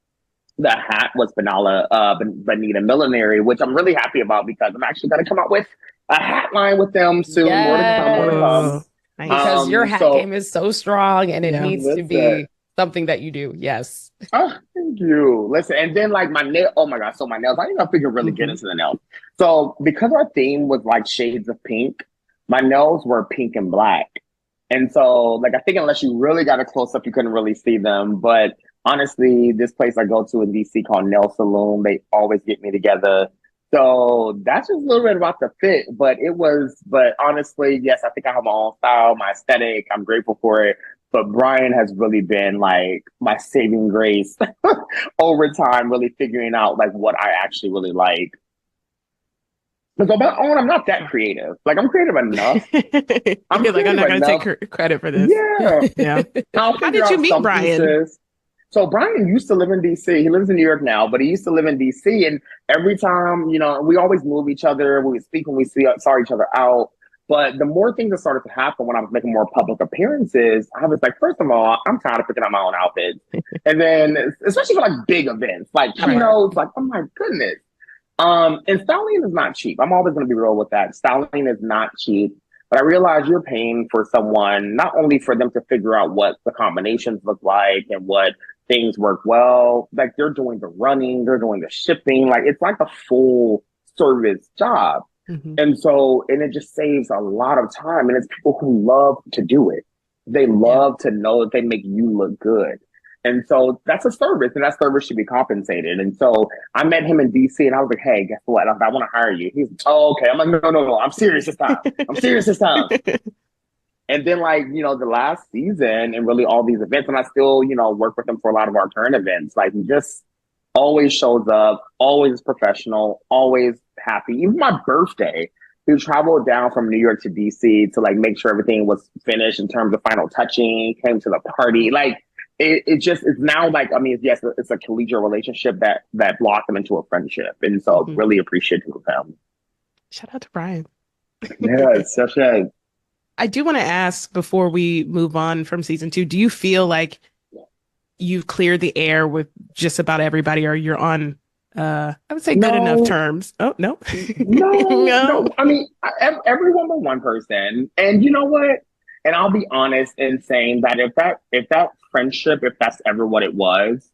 The hat was Benita Millinery, which I'm really happy about, because I'm actually going to come out with a hat line with them soon. More to come. Because your hat game is so strong, and it needs to be something that you do. Yes. Oh, thank you. Listen, and then like my nail. Oh my God. So my nails, I think I could really get into the nails. So because our theme was like shades of pink, my nails were pink and black. And so like, I think unless you really got a close up, you couldn't really see them. But honestly, this place I go to in DC called Nail Saloon, they always get me together. So that's just a little bit about the fit, but honestly, yes, I think I have my own style, my aesthetic. I'm grateful for it. But Brian has really been like my saving grace over time, really figuring out like what I actually really like. Because on my own, I'm not that creative. Like, I'm creative enough. I'm not going to take credit for this. Yeah. How did you meet Brian? Pieces. So Brian used to live in DC. He lives in New York now, but he used to live in DC. And every time, we always move each other. We would speak when we saw each other out. But the more things that started to happen when I was making more public appearances, I was like, first of all, I'm tired of picking out my own outfits. And then, especially for like big events, like keynotes, like, oh my goodness. And styling is not cheap. I'm always going to be real with that. Styling is not cheap. But I realize you're paying for someone, not only for them to figure out what the combinations look like and what things work well, like they're doing the running, they're doing the shipping. Like, it's like a full service job. Mm-hmm. And it just saves a lot of time. And it's people who love to do it. They love to know that they make you look good. And so that's a service, and that service should be compensated. And so I met him in DC, and I was like, "Hey, guess what? I want to hire you." He's like, "Oh, okay." I'm like, "No. I'm serious this time. I'm serious this time." And then, like, the last season and really all these events, and I still, work with him for a lot of our current events. Like, he just always shows up, always professional, always happy. Even my birthday, he traveled down from New York to DC to like make sure everything was finished in terms of final touching, came to the party. Like, it's now like, I mean, yes, it's a collegiate relationship that blossomed into a friendship. And so really appreciative of him. Shout out to Brian. Yes, such a. I do want to ask before we move on from season 2, do you feel like you've cleared the air with just about everybody, or you're on, I would say, good enough terms? Oh, no. No. I mean, everyone but one person. And you know what? And I'll be honest in saying that if that friendship, if that's ever what it was,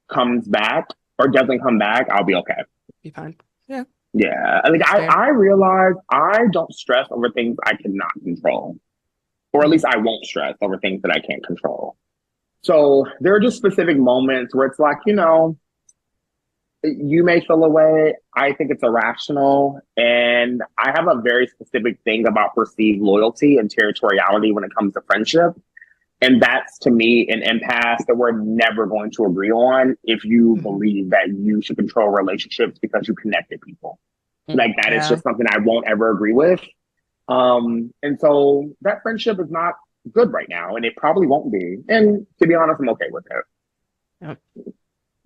comes back or doesn't come back, I'll be okay. Be fine. Yeah. Yeah, like I realize I don't stress over things I cannot control, or at least I won't stress over things that I can't control. So there are just specific moments where it's like, you may feel a way. I think it's irrational, and I have a very specific thing about perceived loyalty and territoriality when it comes to friendship. And that's, to me, an impasse that we're never going to agree on if you believe that you should control relationships because you connected people. Like, that is just something I won't ever agree with. And so that friendship is not good right now, and it probably won't be. And to be honest, I'm okay with it. Yeah.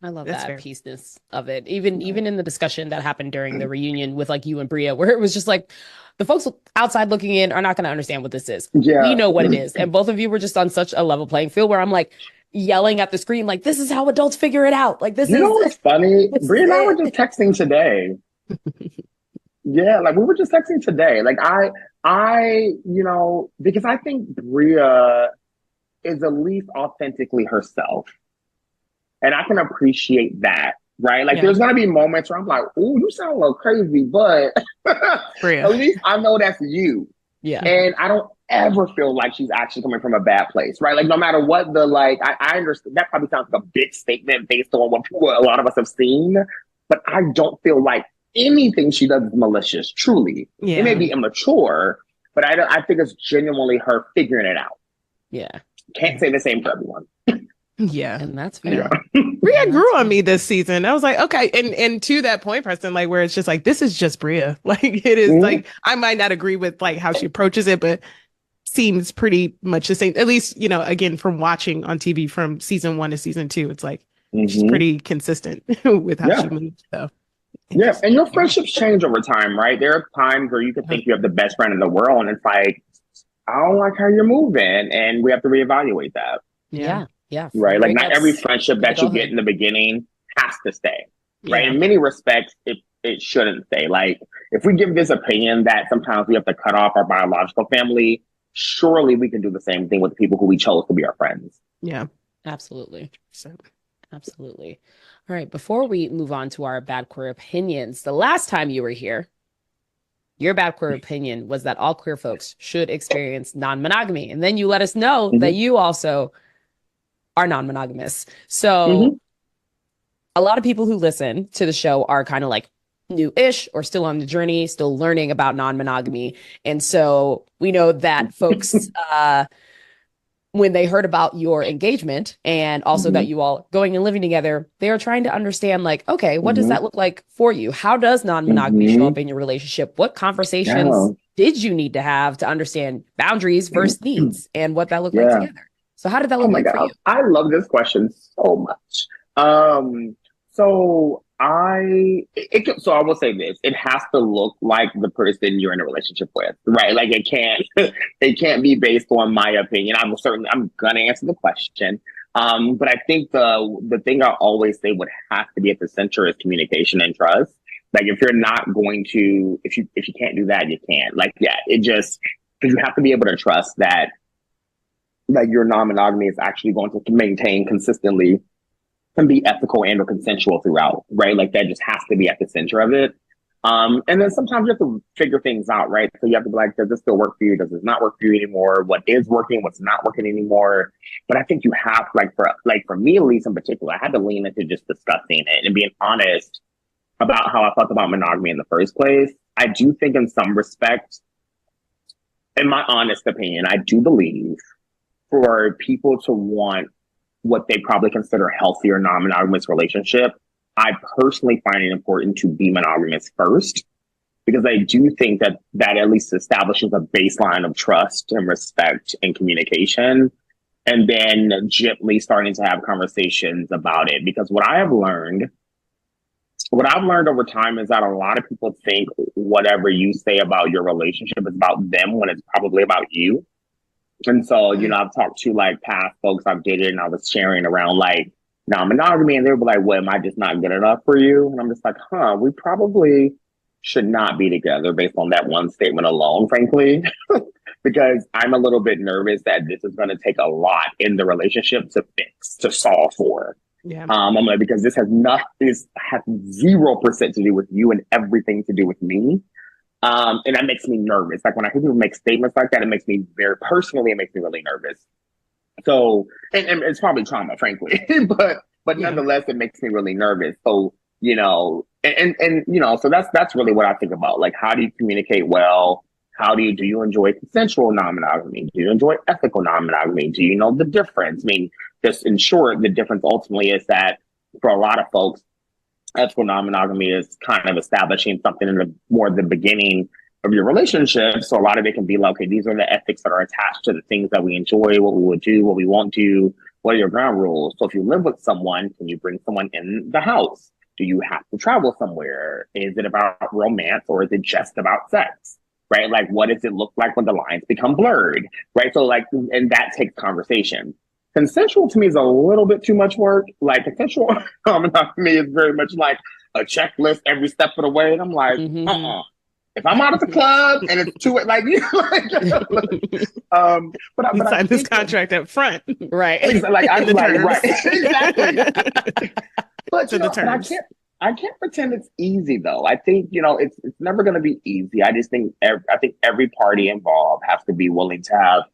I love That's that fair. peaceness of it. Even in the discussion that happened during the reunion with like you and Bria, where it was just like the folks outside looking in are not going to understand what this is. Yeah. We know what it is. And both of you were just on such a level playing field where I'm like yelling at the screen, like, this is how adults figure it out. Like, this is. You know what's funny? Bria and I were just texting today. Yeah, like we were just texting today. Like because I think Bria is at least authentically herself. And I can appreciate that, right? Like, there's going to be moments where I'm like, "Ooh, you sound a little crazy," but at least I know that's you. Yeah. And I don't ever feel like she's actually coming from a bad place, right? Like, no matter what I understand, that probably sounds like a big statement based on what a lot of us have seen, but I don't feel like anything she does is malicious, truly. Yeah. It may be immature, but I think it's genuinely her figuring it out. Yeah. Can't say the same for everyone. Yeah. And that's fair. Bria grew on me this season. I was like, okay. And to that point, Preston, like, where it's just like, this is just Bria. Like, it is like, I might not agree with like how she approaches it, but seems pretty much the same. At least, again, from watching on TV from season 1 to season 2, it's like, she's pretty consistent with how she moves. So. Yeah. And your friendships change over time, right? There are times where you can think you have the best friend in the world, and it's like, I don't like how you're moving, and we have to reevaluate that. Yeah. Yeah. Right. Like, not every friendship that you get in the beginning has to stay. Right. In many respects, it shouldn't stay. Like, if we give this opinion that sometimes we have to cut off our biological family, surely we can do the same thing with the people who we chose to be our friends. Yeah. Absolutely. Absolutely. All right. Before we move on to our bad queer opinions, the last time you were here, your bad queer opinion was that all queer folks should experience non-monogamy. And then you let us know that you also are non-monogamous. So a lot of people who listen to the show are kind of like new-ish or still on the journey, still learning about non-monogamy. And so we know that folks, when they heard about your engagement and also that you all going and living together, they are trying to understand, like, okay, what does that look like for you? How does non-monogamy show up in your relationship? What conversations did you need to have to understand boundaries versus needs and what that looked like together? So how did that look like for you? I love this question so much. So I will say this: it has to look like the person you're in a relationship with, right? Like, it can't be based on my opinion. I'm gonna answer the question. But I think the thing I always say would have to be at the center is communication and trust. Like, if you're not going to, if you can't do that, you can't. Like, because you have to be able to trust that your non-monogamy is actually going to maintain consistently and be ethical and or consensual throughout, right? Like, that just has to be at the center of it. And then sometimes you have to figure things out, right? So you have to be like, does this still work for you? Does this not work for you anymore? What is working? What's not working anymore? But I think you have, for me, at least in particular, I had to lean into just discussing it and being honest about how I felt about monogamy in the first place. I do think in some respects, in my honest opinion, I do believe for people to want what they probably consider a healthier non-monogamous relationship, I personally find it important to be monogamous first, because I do think that at least establishes a baseline of trust and respect and communication, and then gently starting to have conversations about it. Because what I've learned over time is that a lot of people think whatever you say about your relationship is about them when it's probably about you. And so, I've talked to like past folks I've dated, and I was sharing around like non-monogamy, and they were like, well, am I just not good enough for you? And I'm just like, we probably should not be together based on that one statement alone, frankly, because I'm a little bit nervous that this is going to take a lot in the relationship to solve for. Yeah. I'm like, because this has 0% to do with you and everything to do with me. And that makes me nervous. Like when I hear people make statements like that, it makes me it makes me really nervous. So, and it's probably trauma, frankly, but nonetheless, it makes me really nervous. So, so that's really what I think about. Like, how do you communicate well? Do you enjoy consensual non-monogamy? Do you enjoy ethical non-monogamy? Do you know the difference? I mean, just in short, the difference ultimately is that for a lot of folks, ethical non-monogamy is kind of establishing something in the beginning of your relationship. So a lot of it can be like, okay, these are the ethics that are attached to the things that we enjoy, what we will do, what we won't do, what are your ground rules. So if you live with someone, can you bring someone in the house? Do you have to travel somewhere? Is it about romance or is it just about sex? Right? Like, what does it look like when the lines become blurred? Right? So like, and that takes conversation. Consensual to me is a little bit too much work. Like consensual monogamy is very much like a checklist every step of the way. And I'm like, If I'm out at the club and it's too like, but you signed this contract up front, right? Like I'm like, right, exactly. But, I can't pretend it's easy though. I think it's never going to be easy. I just think every party involved has to be willing to have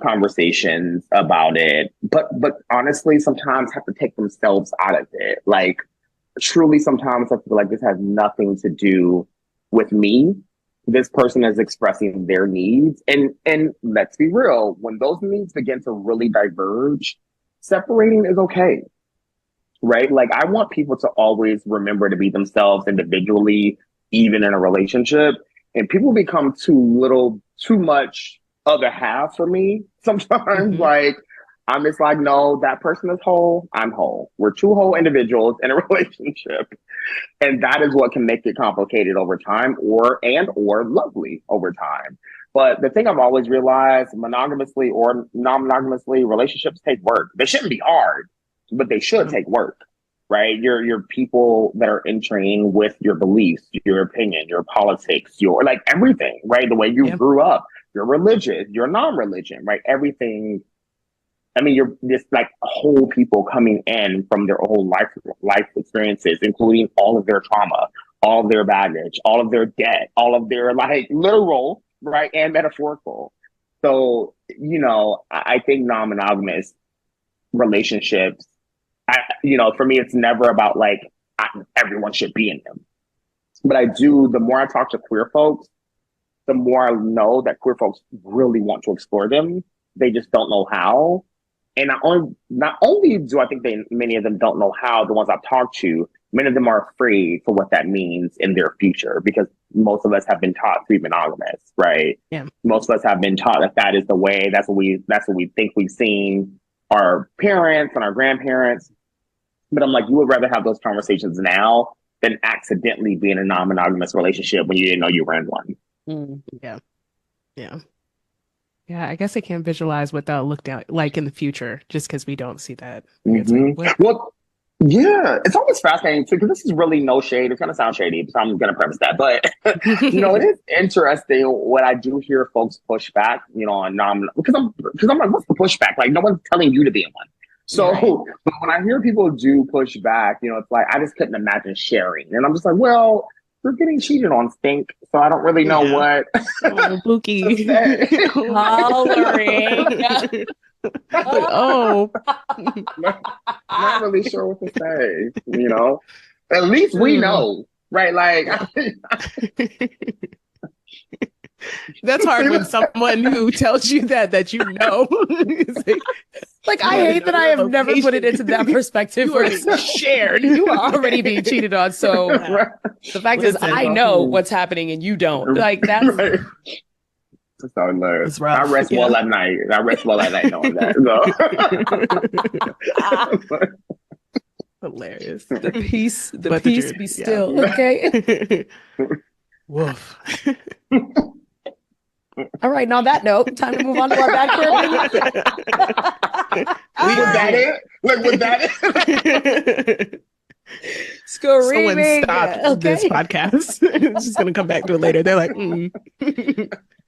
conversations about it, but honestly, sometimes have to take themselves out of it. Like truly, sometimes I feel like this has nothing to do with me. This person is expressing their needs, and let's be real, when those needs begin to really diverge, separating is okay, right? Like I want people to always remember to be themselves individually, even in a relationship, and people become too much other half for me sometimes. Like I'm just like, no, that person is whole, I'm whole. We're two whole individuals in a relationship, and that is what can make it complicated over time, or lovely over time. But the thing I've always realized, monogamously or non-monogamously, relationships take work. They shouldn't be hard, but they should take work, right? You're people that are entering with your beliefs, your opinion, your politics, your like everything, right? The way you grew up, your religion, your non-religion, right? Everything. I mean, you're just like whole people coming in from their whole life experiences, including all of their trauma, all of their baggage, all of their debt, all of their like literal, right, and metaphorical. So, I think non-monogamous relationships, for me, it's never about like everyone should be in them. But the more I talk to queer folks, the more I know that queer folks really want to explore them. They just don't know how. And not only do I think many of them don't know how, the ones I've talked to, many of them are afraid for what that means in their future, because most of us have been taught to be monogamous, right? Yeah. Most of us have been taught that is the way, that's what we think we've seen our parents and our grandparents. But I'm like, you would rather have those conversations now than accidentally be in a non-monogamous relationship when you didn't know you were in one. Yeah. Yeah. Yeah, I guess I can't visualize what that'll look like in the future, just because we don't see that. Well, yeah, it's always fascinating too, because this is really no shade. It's going to sound shady, so I'm going to preface that. But it is interesting when I do hear folks push back, on because I'm like, what's the pushback? Like, no one's telling you to be in one. So, right. But when I hear people do push back, it's like I just couldn't imagine sharing, and I'm just like, well, you're getting cheated on, stink. So I don't really know what oh, Bookie. to say. Hollering. Oh, not really sure what to say, you know. At least we know, right? Like, that's hard when someone who tells you that you know. Like, I hate that I have never put it into that perspective where it's shared. You are already being cheated on. So the fact is, I know what's happening and you don't. Like, that's right. So no, I rest well at night. I rest well at night knowing that. So. Hilarious. The peace be still. Yeah. Okay. Woof. All right. And on that note, time to move on to our bad queer Was that it? Like, was that it? Screaming. Someone stopped this podcast. It's just gonna come back to it later. They're like,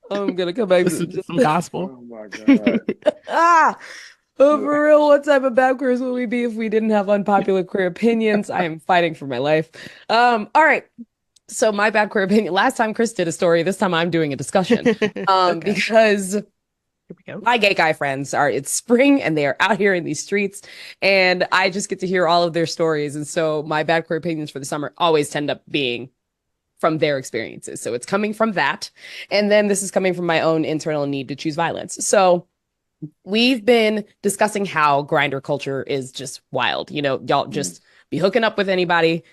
I'm gonna come back to some gospel. Oh my god. For real, what type of bad queers would we be if we didn't have unpopular queer opinions? I am fighting for my life. All right. So my bad queer opinion. Last time Chris did a story. This time I'm doing a discussion. Because my gay guy friends it's spring and they are out here in these streets and I just get to hear all of their stories. And so my bad queer opinions for the summer always tend up being from their experiences. So it's coming from that. And then this is coming from my own internal need to choose violence. So we've been discussing how Grindr culture is just wild. You know, y'all just be hooking up with anybody.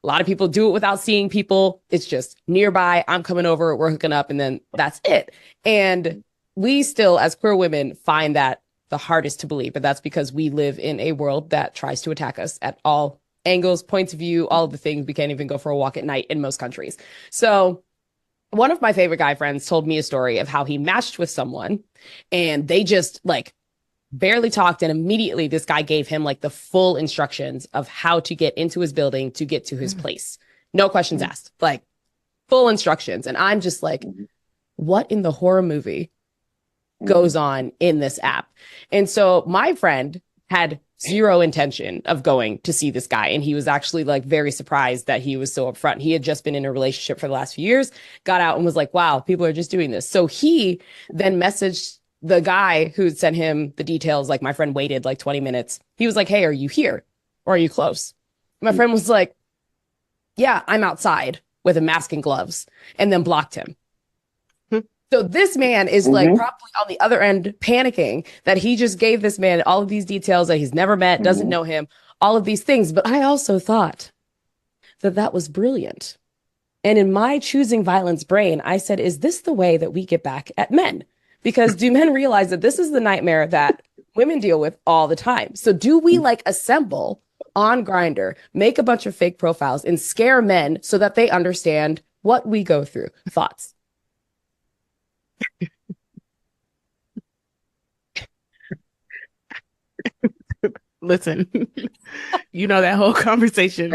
A lot of people do it without seeing people. It's just nearby. I'm coming over. We're hooking up. And then that's it. And we still, as queer women, find that the hardest to believe. But that's because we live in a world that tries to attack us at all angles, points of view, all of the things. We can't even go for a walk at night in most countries. So one of my favorite guy friends told me a story of how he matched with someone and they just like barely talked. And immediately this guy gave him like the full instructions of how to get into his building to get to his place. No questions asked, like full instructions. And I'm just like, what in the horror movie goes on in this app? And so my friend had zero intention of going to see this guy. And he was actually like very surprised that he was so upfront. He had just been in a relationship for the last few years, got out and was like, wow, people are just doing this. So he then messaged the guy who sent him the details. Like my friend waited like 20 minutes. He was like, hey, are you here? Or are you close? My friend was like, yeah, I'm outside with a mask and gloves, and then blocked him. So this man is like probably on the other end panicking that he just gave this man all of these details that he's never met, doesn't know him, all of these things. But I also thought that that was brilliant. And in my choosing violence brain, I said, is this the way that we get back at men? Because do men realize that this is the nightmare that women deal with all the time? So do we like assemble on Grindr, make a bunch of fake profiles and scare men so that they understand what we go through? Thoughts? Listen, you know that whole conversation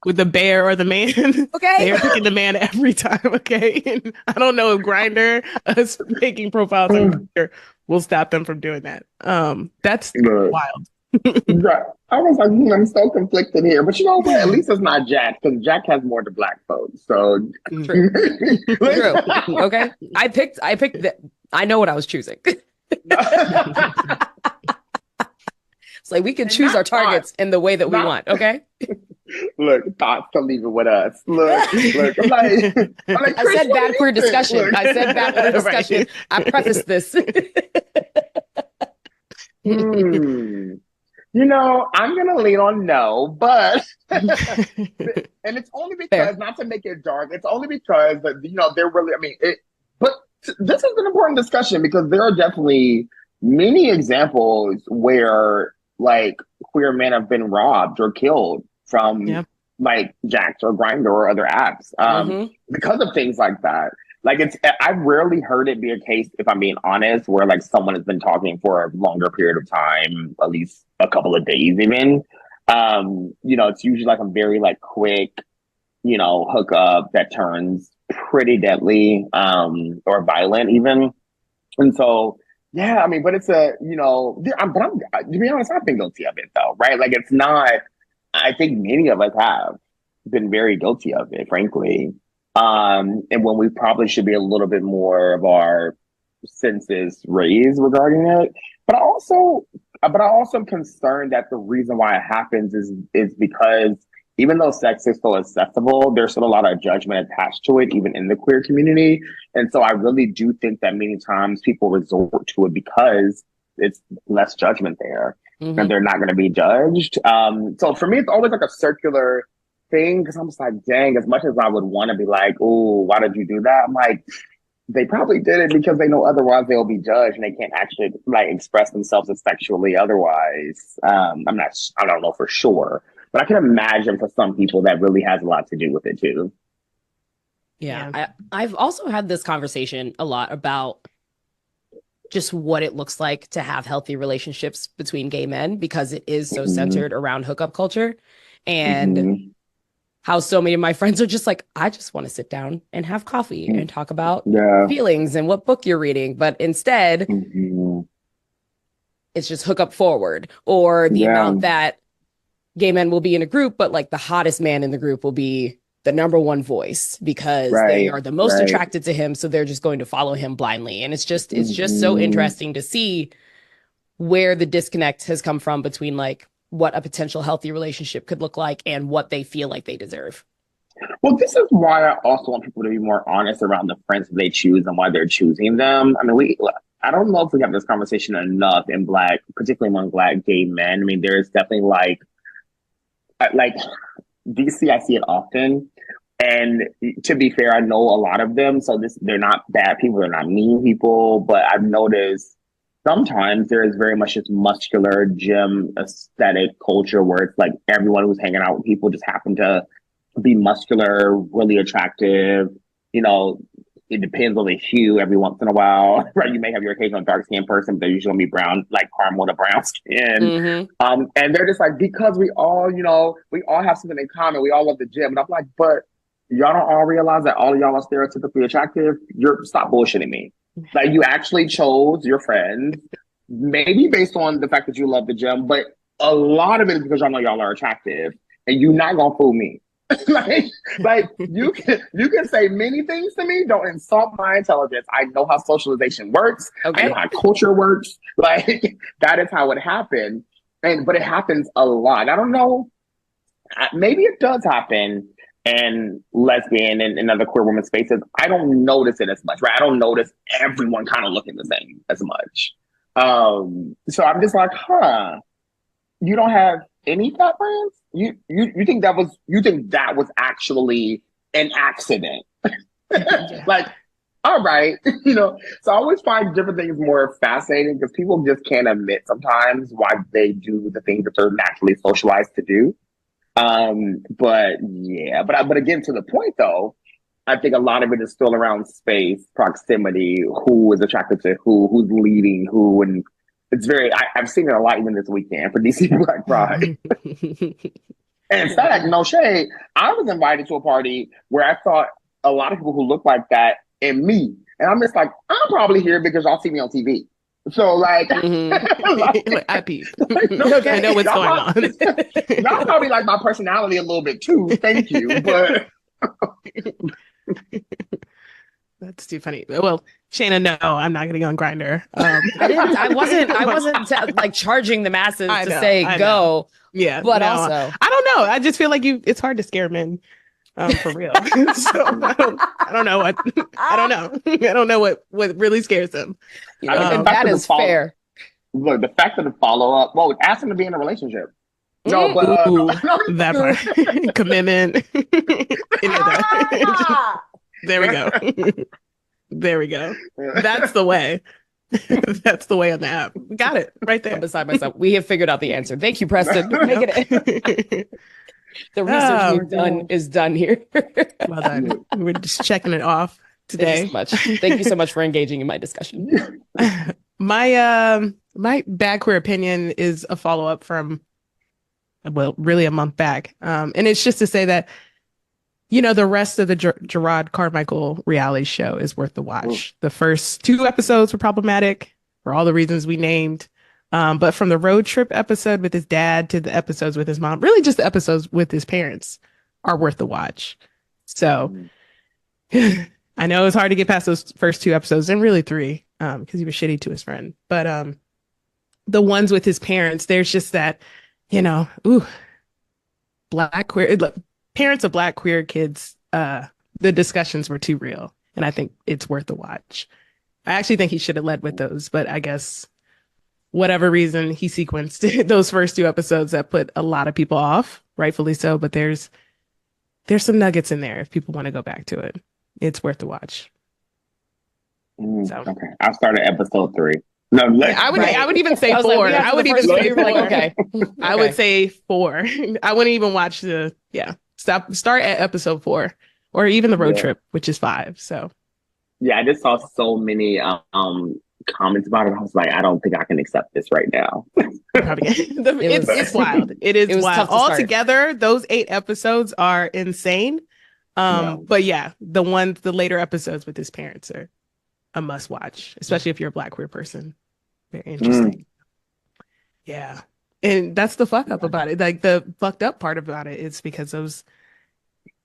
with the bear or the man. Okay. They're picking the man every time, okay? And I don't know if Grindr, us making profiles on Grindr will stop them from doing that. That's wild. I was like, I'm so conflicted here. But you know what? At least it's not Jack, because Jack has more to black folks. So True. True. Okay. I picked I know what I was choosing. It's like we can choose our targets in the way that we want, okay? Look, thoughts to leave it with us. Look. I'm like, I said bad queer discussion. I said bad queer discussion. Right. I prefaced this. You know, I'm going to lean on no, but, and it's only because, not to make it dark, it's only because, you know, they're really, but this is an important discussion because there are definitely many examples where, like, queer men have been robbed or killed from, like, Jack'd or Grindr or other apps because of things like that. Like, I've rarely heard it be a case, if I'm being honest, where like someone has been talking for a longer period of time, at least a couple of days even. You know, it's usually like a very like quick, you know, hookup that turns pretty deadly or violent even. And so, yeah, but it's a, you know, but to be honest, I've been guilty of it though, right? Like it's not, I think many of us have been very guilty of it, frankly. And when we probably should be a little bit more of our senses raised regarding it. But I also am concerned that the reason why it happens is because even though sex is so accessible, there's still a lot of judgment attached to it, even in the queer community. And so I really do think that many times people resort to it because it's less judgment there, and they're not going to be judged. So for me, it's always like a circular thing, because I'm just like, dang, as much as I would want to be like, oh, why did you do that? I'm like, they probably did it because they know otherwise they'll be judged and they can't actually like express themselves as sexually otherwise. I don't know for sure, but I can imagine for some people that really has a lot to do with it too. Yeah. I've also had this conversation a lot about just what it looks like to have healthy relationships between gay men, because it is so centered around hookup culture, and how so many of my friends are just like, I just want to sit down and have coffee and talk about feelings and what book you're reading. But instead, it's just hook up forward, or the amount that gay men will be in a group, but like the hottest man in the group will be the number one voice because they are the most attracted to him. So they're just going to follow him blindly. And it's just so interesting to see where the disconnect has come from between like what a potential healthy relationship could look like and what they feel like they deserve. Well, this is why I also want people to be more honest around the friends that they choose and why they're choosing them. I mean, I don't know if we have this conversation enough in Black, particularly among Black gay men. I mean, there's definitely like DC, I see it often. And to be fair, I know a lot of them. So they're not bad people, they're not mean people, but I've noticed sometimes there is very much this muscular gym aesthetic culture where it's like everyone who's hanging out with people just happen to be muscular, really attractive. You know, it depends on the hue every once in a while, right? You may have your occasional dark skinned person, but they're usually gonna be brown, like caramel to brown skin. And they're just like, because we all have something in common. We all love the gym. And I'm like, but y'all don't all realize that all of y'all are stereotypically attractive? Stop bullshitting me. Like, you actually chose your friends, maybe based on the fact that you love the gym, but a lot of it is because y'all know y'all are attractive, and you're not gonna fool me. like you can say many things to me. Don't insult my intelligence. I know how socialization works. I know how culture works. Like, that is how it happened. But it happens a lot. I don't know. Maybe it does happen in lesbian and other queer women spaces. I don't notice it as much, right? I don't notice everyone kind of looking the same as much. So I'm just like, you don't have any fat friends? You think that was actually an accident? Like, all right, So I always find different things more fascinating because people just can't admit sometimes why they do the things that they're naturally socialized to do. But again, to the point though, I think a lot of it is still around space, proximity, who is attracted to who's leading who, and it's I've seen it a lot even this weekend for DC Black Pride. And in fact, no shade, I was invited to a party where I thought a lot of people who look like that and me, and I'm just like, I'm probably here because y'all see me on TV. So like, I peep. Okay, I know what's going on. Y'all probably like my personality a little bit too. Thank you, but that's too funny. Well, Shana, no, I'm not going to go on Grindr. I wasn't like charging the masses to say go. Yeah, but no, also, I don't know. I just feel like it's hard to scare men. For real. So I don't know what I don't know what really scares them. And that is fair. Look, the fact of the follow-up, well, ask them to be in a relationship. No, but that part. Commitment. Any of that. There we go. There we go. That's the way. That's the way on the app. Got it right there. I'm beside myself. We have figured out the answer. Thank you, Preston. Making it. The research we've done is done here. Well done. We're just checking it off today. Thank you so much for engaging in my discussion. My bad queer opinion is a follow-up from, well, really a month back. And it's just to say that, the rest of the Jerrod Carmichael reality show is worth the watch. The first 2 episodes were problematic for all the reasons we named. But from the road trip episode with his dad to the episodes with his mom, really just the episodes with his parents are worth the watch. So I know it's hard to get past those first 2 episodes, and really 3, because he was shitty to his friend. But the ones with his parents, there's just that, ooh, black queer parents of black queer kids. The discussions were too real, and I think it's worth a watch. I actually think he should have led with those, but I guess whatever reason he sequenced those first 2 episodes that put a lot of people off, rightfully so. But there's some nuggets in there if people want to go back to it. It's worth the watch. So. Okay, I'll start at episode 3. No, I would even say 4. Like, I would even say 4. Like, okay. I would say 4. I wouldn't even watch start at episode 4, or even the road trip, which is 5. So yeah, I just saw so many comments about it. I was like, I don't think I can accept this right now. It's wild. It was wild. Altogether, those 8 episodes are insane. But yeah, the later episodes with his parents are a must watch, especially if you're a black queer person. Very interesting. Yeah. And that's the fuck up about it. Like, the fucked up part about it is because those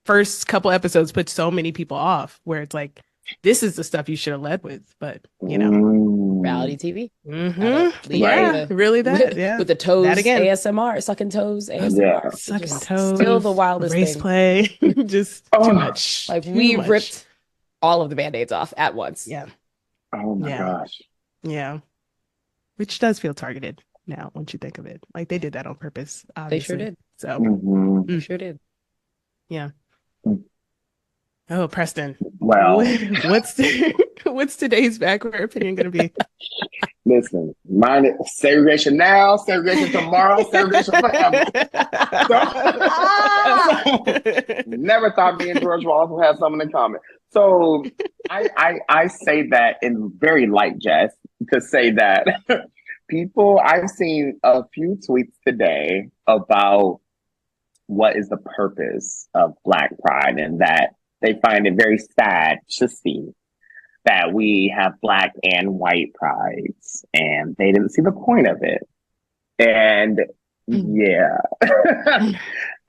first couple episodes put so many people off, where it's like, this is the stuff you should have led with, but reality TV. Really that. Yeah. With the toes that again. ASMR, sucking toes ASMR. Yeah. Sucking toes. Still the wildest race thing. play. Just too much. Like, we ripped all of the band-aids off at once. Yeah. Oh my gosh. Yeah. Which does feel targeted now, once you think of it. Like, they did that on purpose, obviously. They sure did. So They sure did. Yeah. Oh, Preston. Well, what's today's backward opinion going to be? Listen, mine is segregation now, segregation tomorrow, segregation forever. Never thought me and George will also have something in common. So I say that in very light jest to say that I've seen a few tweets today about what is the purpose of Black Pride, and that they find it very sad to see that we have Black and white prides, and they didn't see the point of it. And yeah,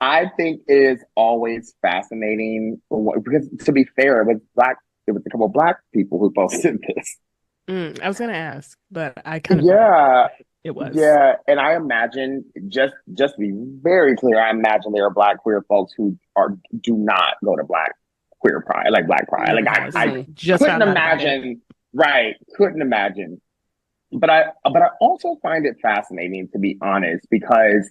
I think it is always fascinating because, to be fair, it was a couple of Black people who posted this. I was gonna ask, but I kind of it was. Yeah, and I imagine, just to be very clear, I imagine there are Black queer folks who do not go to Black queer pride, like Black Pride. Like, I just couldn't imagine. Right, couldn't imagine. But I also find it fascinating, to be honest, because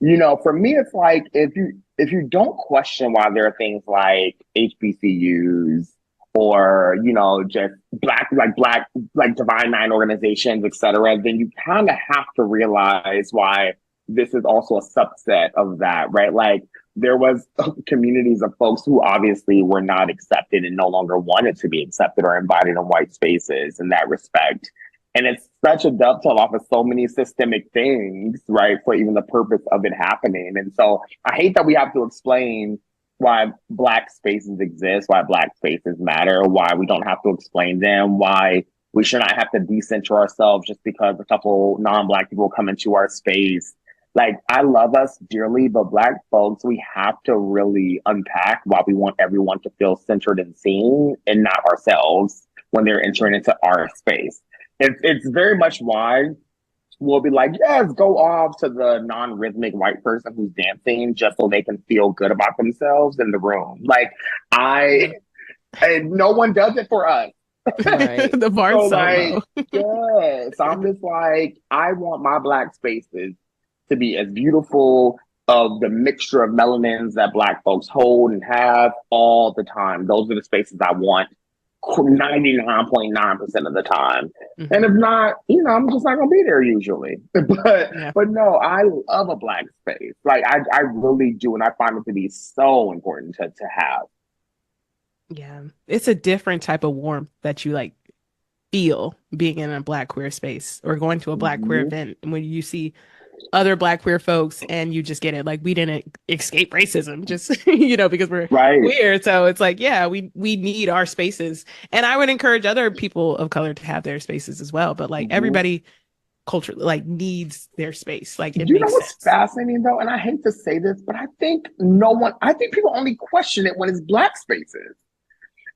for me, it's like, if you don't question why there are things like HBCUs, or just black Divine Nine organizations, etc., then you kind of have to realize why this is also a subset of that, right? Like, there was communities of folks who obviously were not accepted and no longer wanted to be accepted or invited in white spaces in that respect. And it's such a dovetail off of so many systemic things, right, for even the purpose of it happening. And so I hate that we have to explain why Black spaces exist, why Black spaces matter, why we don't have to explain them, why we should not have to decenter ourselves just because a couple non-Black people come into our space. Like, I love us dearly, but Black folks, we have to really unpack why we want everyone to feel centered and seen, and not ourselves when they're entering into our space. It's very much why we'll be like, yes, go off to the non-rhythmic white person who's dancing just so they can feel good about themselves in the room. Like, and no one does it for us. Right. The bar's so low. Yeah. So I'm just like, I want my Black spaces to be as beautiful, of the mixture of melanins that Black folks hold and have all the time. Those are the spaces I want 99.9% of the time. Mm-hmm. And if not, I'm just not gonna be there usually. But no, I love a Black space. Like, I really do, and I find it to be so important to have. Yeah, it's a different type of warmth that you like feel being in a Black queer space or going to a Black queer event, when you see other Black queer folks and you just get it. Like, we didn't escape racism just because we're queer. So it's like, yeah, we need our spaces, and I would encourage other people of color to have their spaces as well. But like, everybody culturally needs their space. Like, it makes what's sense. Fascinating though, and I hate to say this, but I think people only question it when it's Black spaces.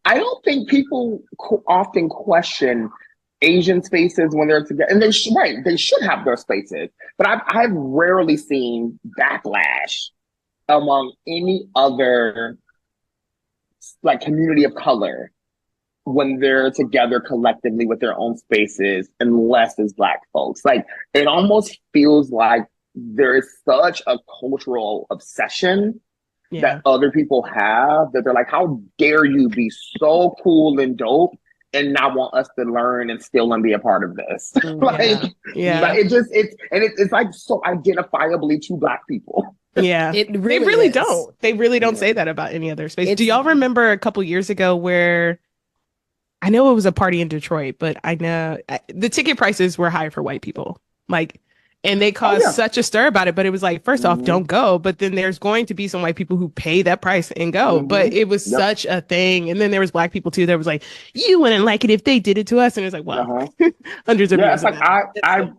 I don't think people often question Asian spaces when they're together, and they should have their spaces. But I've rarely seen backlash among any other like community of color when they're together collectively with their own spaces, unless it's Black folks. Like it almost feels like there is such a cultural obsession that other people have that they're like, how dare you be so cool and dope and not want us to learn and still and be a part of this? Like it's like so identifiably to Black people. Yeah, It they really really is. don't. They really don't say that about any other space. Do y'all remember a couple years ago where I know it was a party in Detroit, but I know the ticket prices were high for white people. Like, and they caused such a stir about it. But it was like, first off, don't go. But then there's going to be some white people who pay that price and go. But it was such a thing. And then there was Black people too. That was like, you wouldn't like it if they did it to us. And it's like, well, hundreds of years. It's like I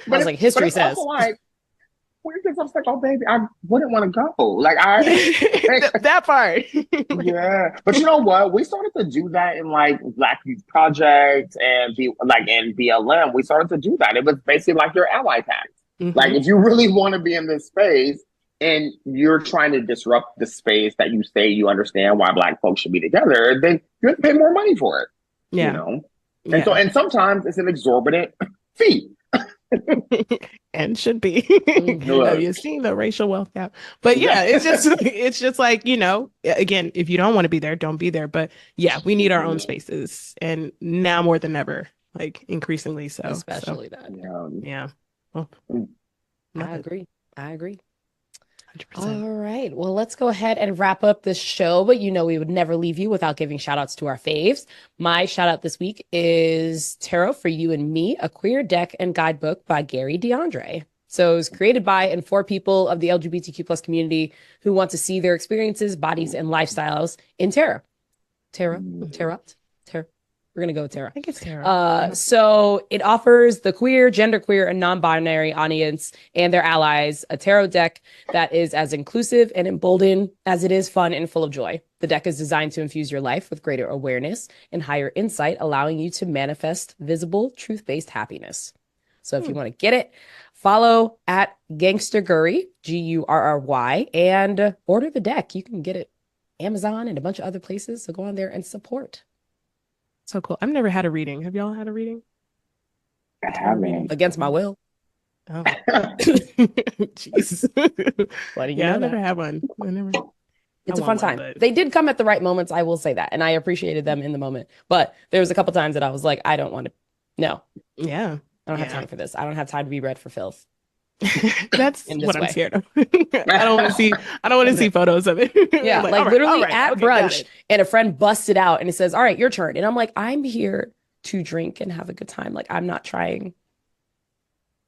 was like, history says. Like, I was like, oh baby, I wouldn't want to go. Like that part. Yeah. But you know what? We started to do that in like Black Youth Project and in BLM. We started to do that. It was basically like your ally tax. Like if you really want to be in this space and you're trying to disrupt the space that you say you understand why Black folks should be together, then you have to pay more money for it. Yeah. You know? And sometimes it's an exorbitant fee. And should be. Have you seen the racial wealth gap? But it's just like, you know, again, if you don't want to be there, don't be there. But yeah, we need our own spaces, and now more than ever, like increasingly so. Especially that. Yeah. Well, I agree. 100%. All right. Well, let's go ahead and wrap up this show. But you know, we would never leave you without giving shout outs to our faves. My shout out this week is Tarot for You and Me, a Queer Deck and Guidebook by Gary DeAndre. So it was created by and for people of the LGBTQ plus community who want to see their experiences, bodies, and lifestyles in tarot. Tarot. We're going to go with tarot. I think it's tarot. So it offers the queer, genderqueer, and non-binary audience and their allies a tarot deck that is as inclusive and emboldened as it is fun and full of joy. The deck is designed to infuse your life with greater awareness and higher insight, allowing you to manifest visible, truth-based happiness. So if you want to get it, follow at Gangstergurry, Gurry, and order the deck. You can get it Amazon and a bunch of other places. So go on there and support. So cool. I've never had a reading. Have y'all had a reading? I haven't. Against my will. Oh. Jeez. Why do you know I that? never had one. It's a fun time. But they did come at the right moments, I will say that. And I appreciated them in the moment. But there was a couple times that I was like, I don't want to. No. Yeah. I don't have time for this. I don't have time to be read for filth. That's what I'm scared of. I don't want to see photos of it. Yeah, like literally at brunch, and a friend busted out and it says, all right, your turn. And I'm like, I'm here to drink and have a good time. Like, I'm not trying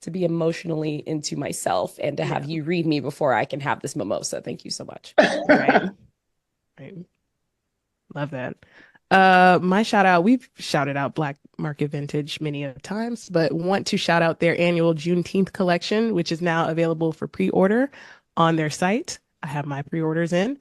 to be emotionally into myself and to have you read me before I can have this mimosa. Thank you so much. Right. Love that. My shout out, we've shouted out Black Market Vintage many of times, but want to shout out their annual Juneteenth collection, which is now available for pre-order on their site. I have my pre-orders in.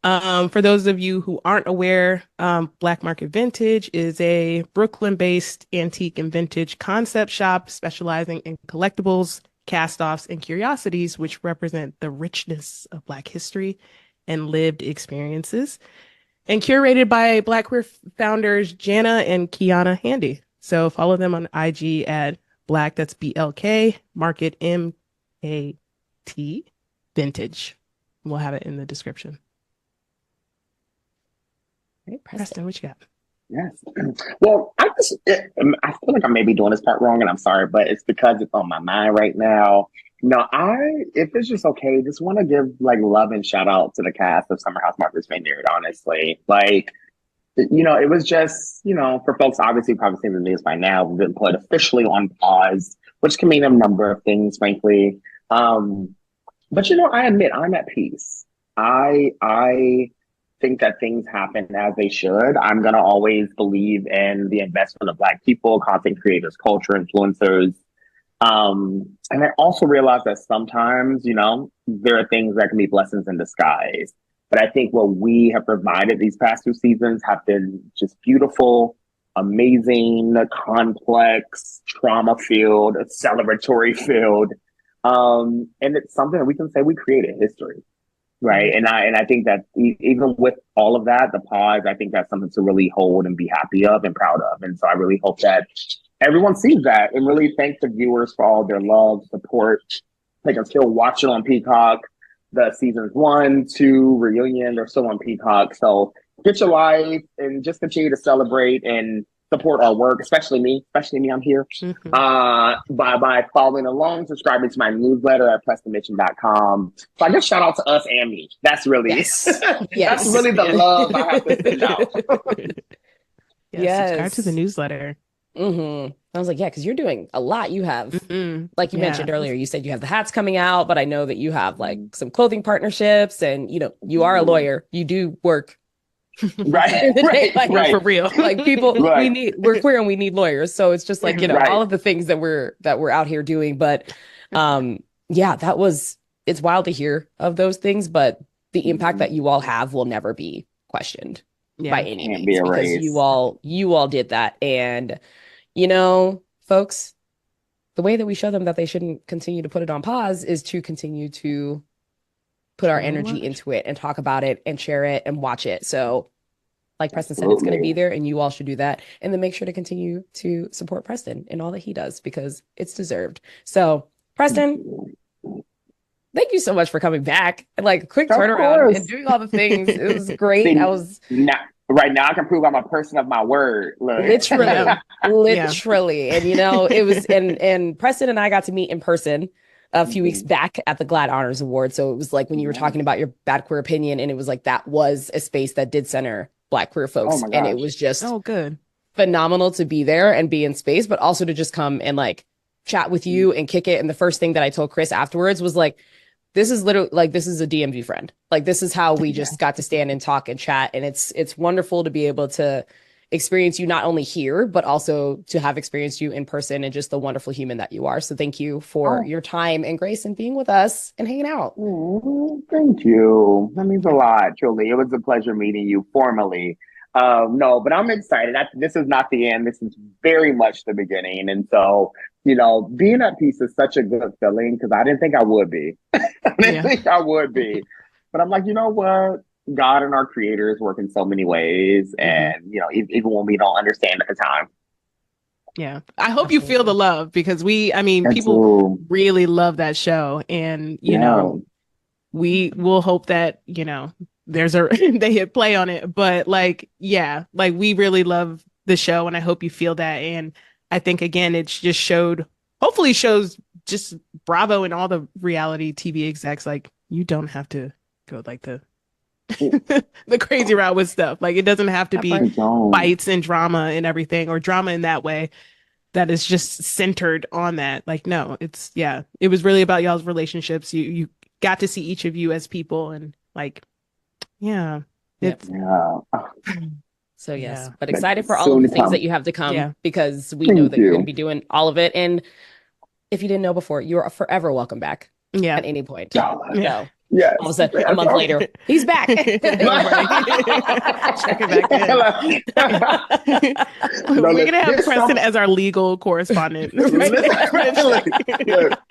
For those of you who aren't aware, Black Market Vintage is a Brooklyn-based antique and vintage concept shop specializing in collectibles, cast-offs, and curiosities, which represent the richness of Black history and lived experiences, and curated by Black queer founders Jana and Kiana Handy. So follow them on IG at Black, that's BLK, Market MKT Vintage. We'll have it in the description. Right, Preston, what you got? Yes. Well, I feel like I may be doing this part wrong, and I'm sorry, but it's because it's on my mind right now. No, if it's just okay, just want to give like love and shout out to the cast of Summer House Martha's Vineyard, honestly. Like, you know, it was just, you know, for folks obviously probably seen the news by now, we've been put officially on pause, which can mean a number of things, frankly. But you know, I admit I'm at peace. I think that things happen as they should. I'm gonna always believe in the investment of Black people, content creators, culture influencers. And I also realize that sometimes, you know, there are things that can be blessings in disguise. But I think what we have provided these past 2 seasons have been just beautiful, amazing, complex, trauma-filled, celebratory-filled. And it's something that we can say we created history. Right. And I think that even with all of that, the pause, I think that's something to really hold and be happy of and proud of. And so I really hope that everyone sees that, and really thank the viewers for all their love, support. They can still watch it on Peacock. The seasons 1, 2, reunion, they're still on Peacock. So get your life and just continue to celebrate and support our work, especially me, I'm here, by following along, subscribing to my newsletter at PrestonMitchum.com. So I guess shout out to us and me. That's really, that's really the love I have to send out. Subscribe to the newsletter. I was like, yeah, because you're doing a lot. You have, like you mentioned earlier, you said you have the hats coming out, but I know that you have like some clothing partnerships, and you are a lawyer. You do work. For real. Like people, we're queer and we need lawyers. So it's just like, all of the things that we're out here doing. But it's wild to hear of those things, but the impact that you all have will never be questioned by any means, because you all did that. And folks, the way that we show them that they shouldn't continue to put it on pause is to continue to put our energy into it and talk about it and share it and watch it. So like Preston said, it's going to be there, and you all should do that. And then make sure to continue to support Preston in all that he does, because it's deserved. So Preston, thank you so much for coming back, and like a quick turnaround and doing all the things. It was great. Right now I can prove I'm a person of my word. Look. Literally. And it was, and Preston and I got to meet in person a few weeks back at the GLAAD Honors Award. So it was like when you were talking about your bad queer opinion, and it was like that was a space that did center Black queer folks. And it was just good, phenomenal to be there and be in space, but also to just come and like chat with you and kick it. And the first thing that I told Chris afterwards was like, this is literally like, this is a DMV friend. Like, this is how we just got to stand and talk and chat. And it's wonderful to be able to experience you not only here, but also to have experienced you in person and just the wonderful human that you are. So thank you for your time and grace and being with us and hanging out. Thank you. That means a lot, truly. It was a pleasure meeting you formally. No, but I'm excited. This is not the end. This is very much the beginning. And so, being at peace is such a good feeling, because I didn't think I would be. But I'm like, you know what? God and our creators work in so many ways. And, even when we don't understand at the time. Yeah. I hope you feel the love, because people really love that show. And, we will hope that, they hit play on it. But we really love the show, and I hope you feel that. And I think, again, it's just hopefully shows just Bravo and all the reality TV execs, like, you don't have to go like the crazy route with stuff. Like, it doesn't have to be fights and drama and everything, or drama in that way that is just centered on that. Like, no, it was really about y'all's relationships. You got to see each of you as people, and like, So yes, but excited for all of the things that you have to come, because we know that you're going to be doing all of it. And if you didn't know before, you're forever welcome back at any point. So, yeah. All of a sudden, a month later, he's back. Check it back in. We're gonna have Preston as our legal correspondent. Look,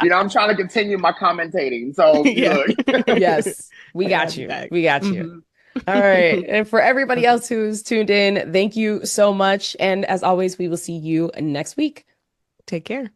I'm trying to continue my commentating. So yes, we got you. We got you. All right. And for everybody else who's tuned in, thank you so much. And as always, we will see you next week. Take care.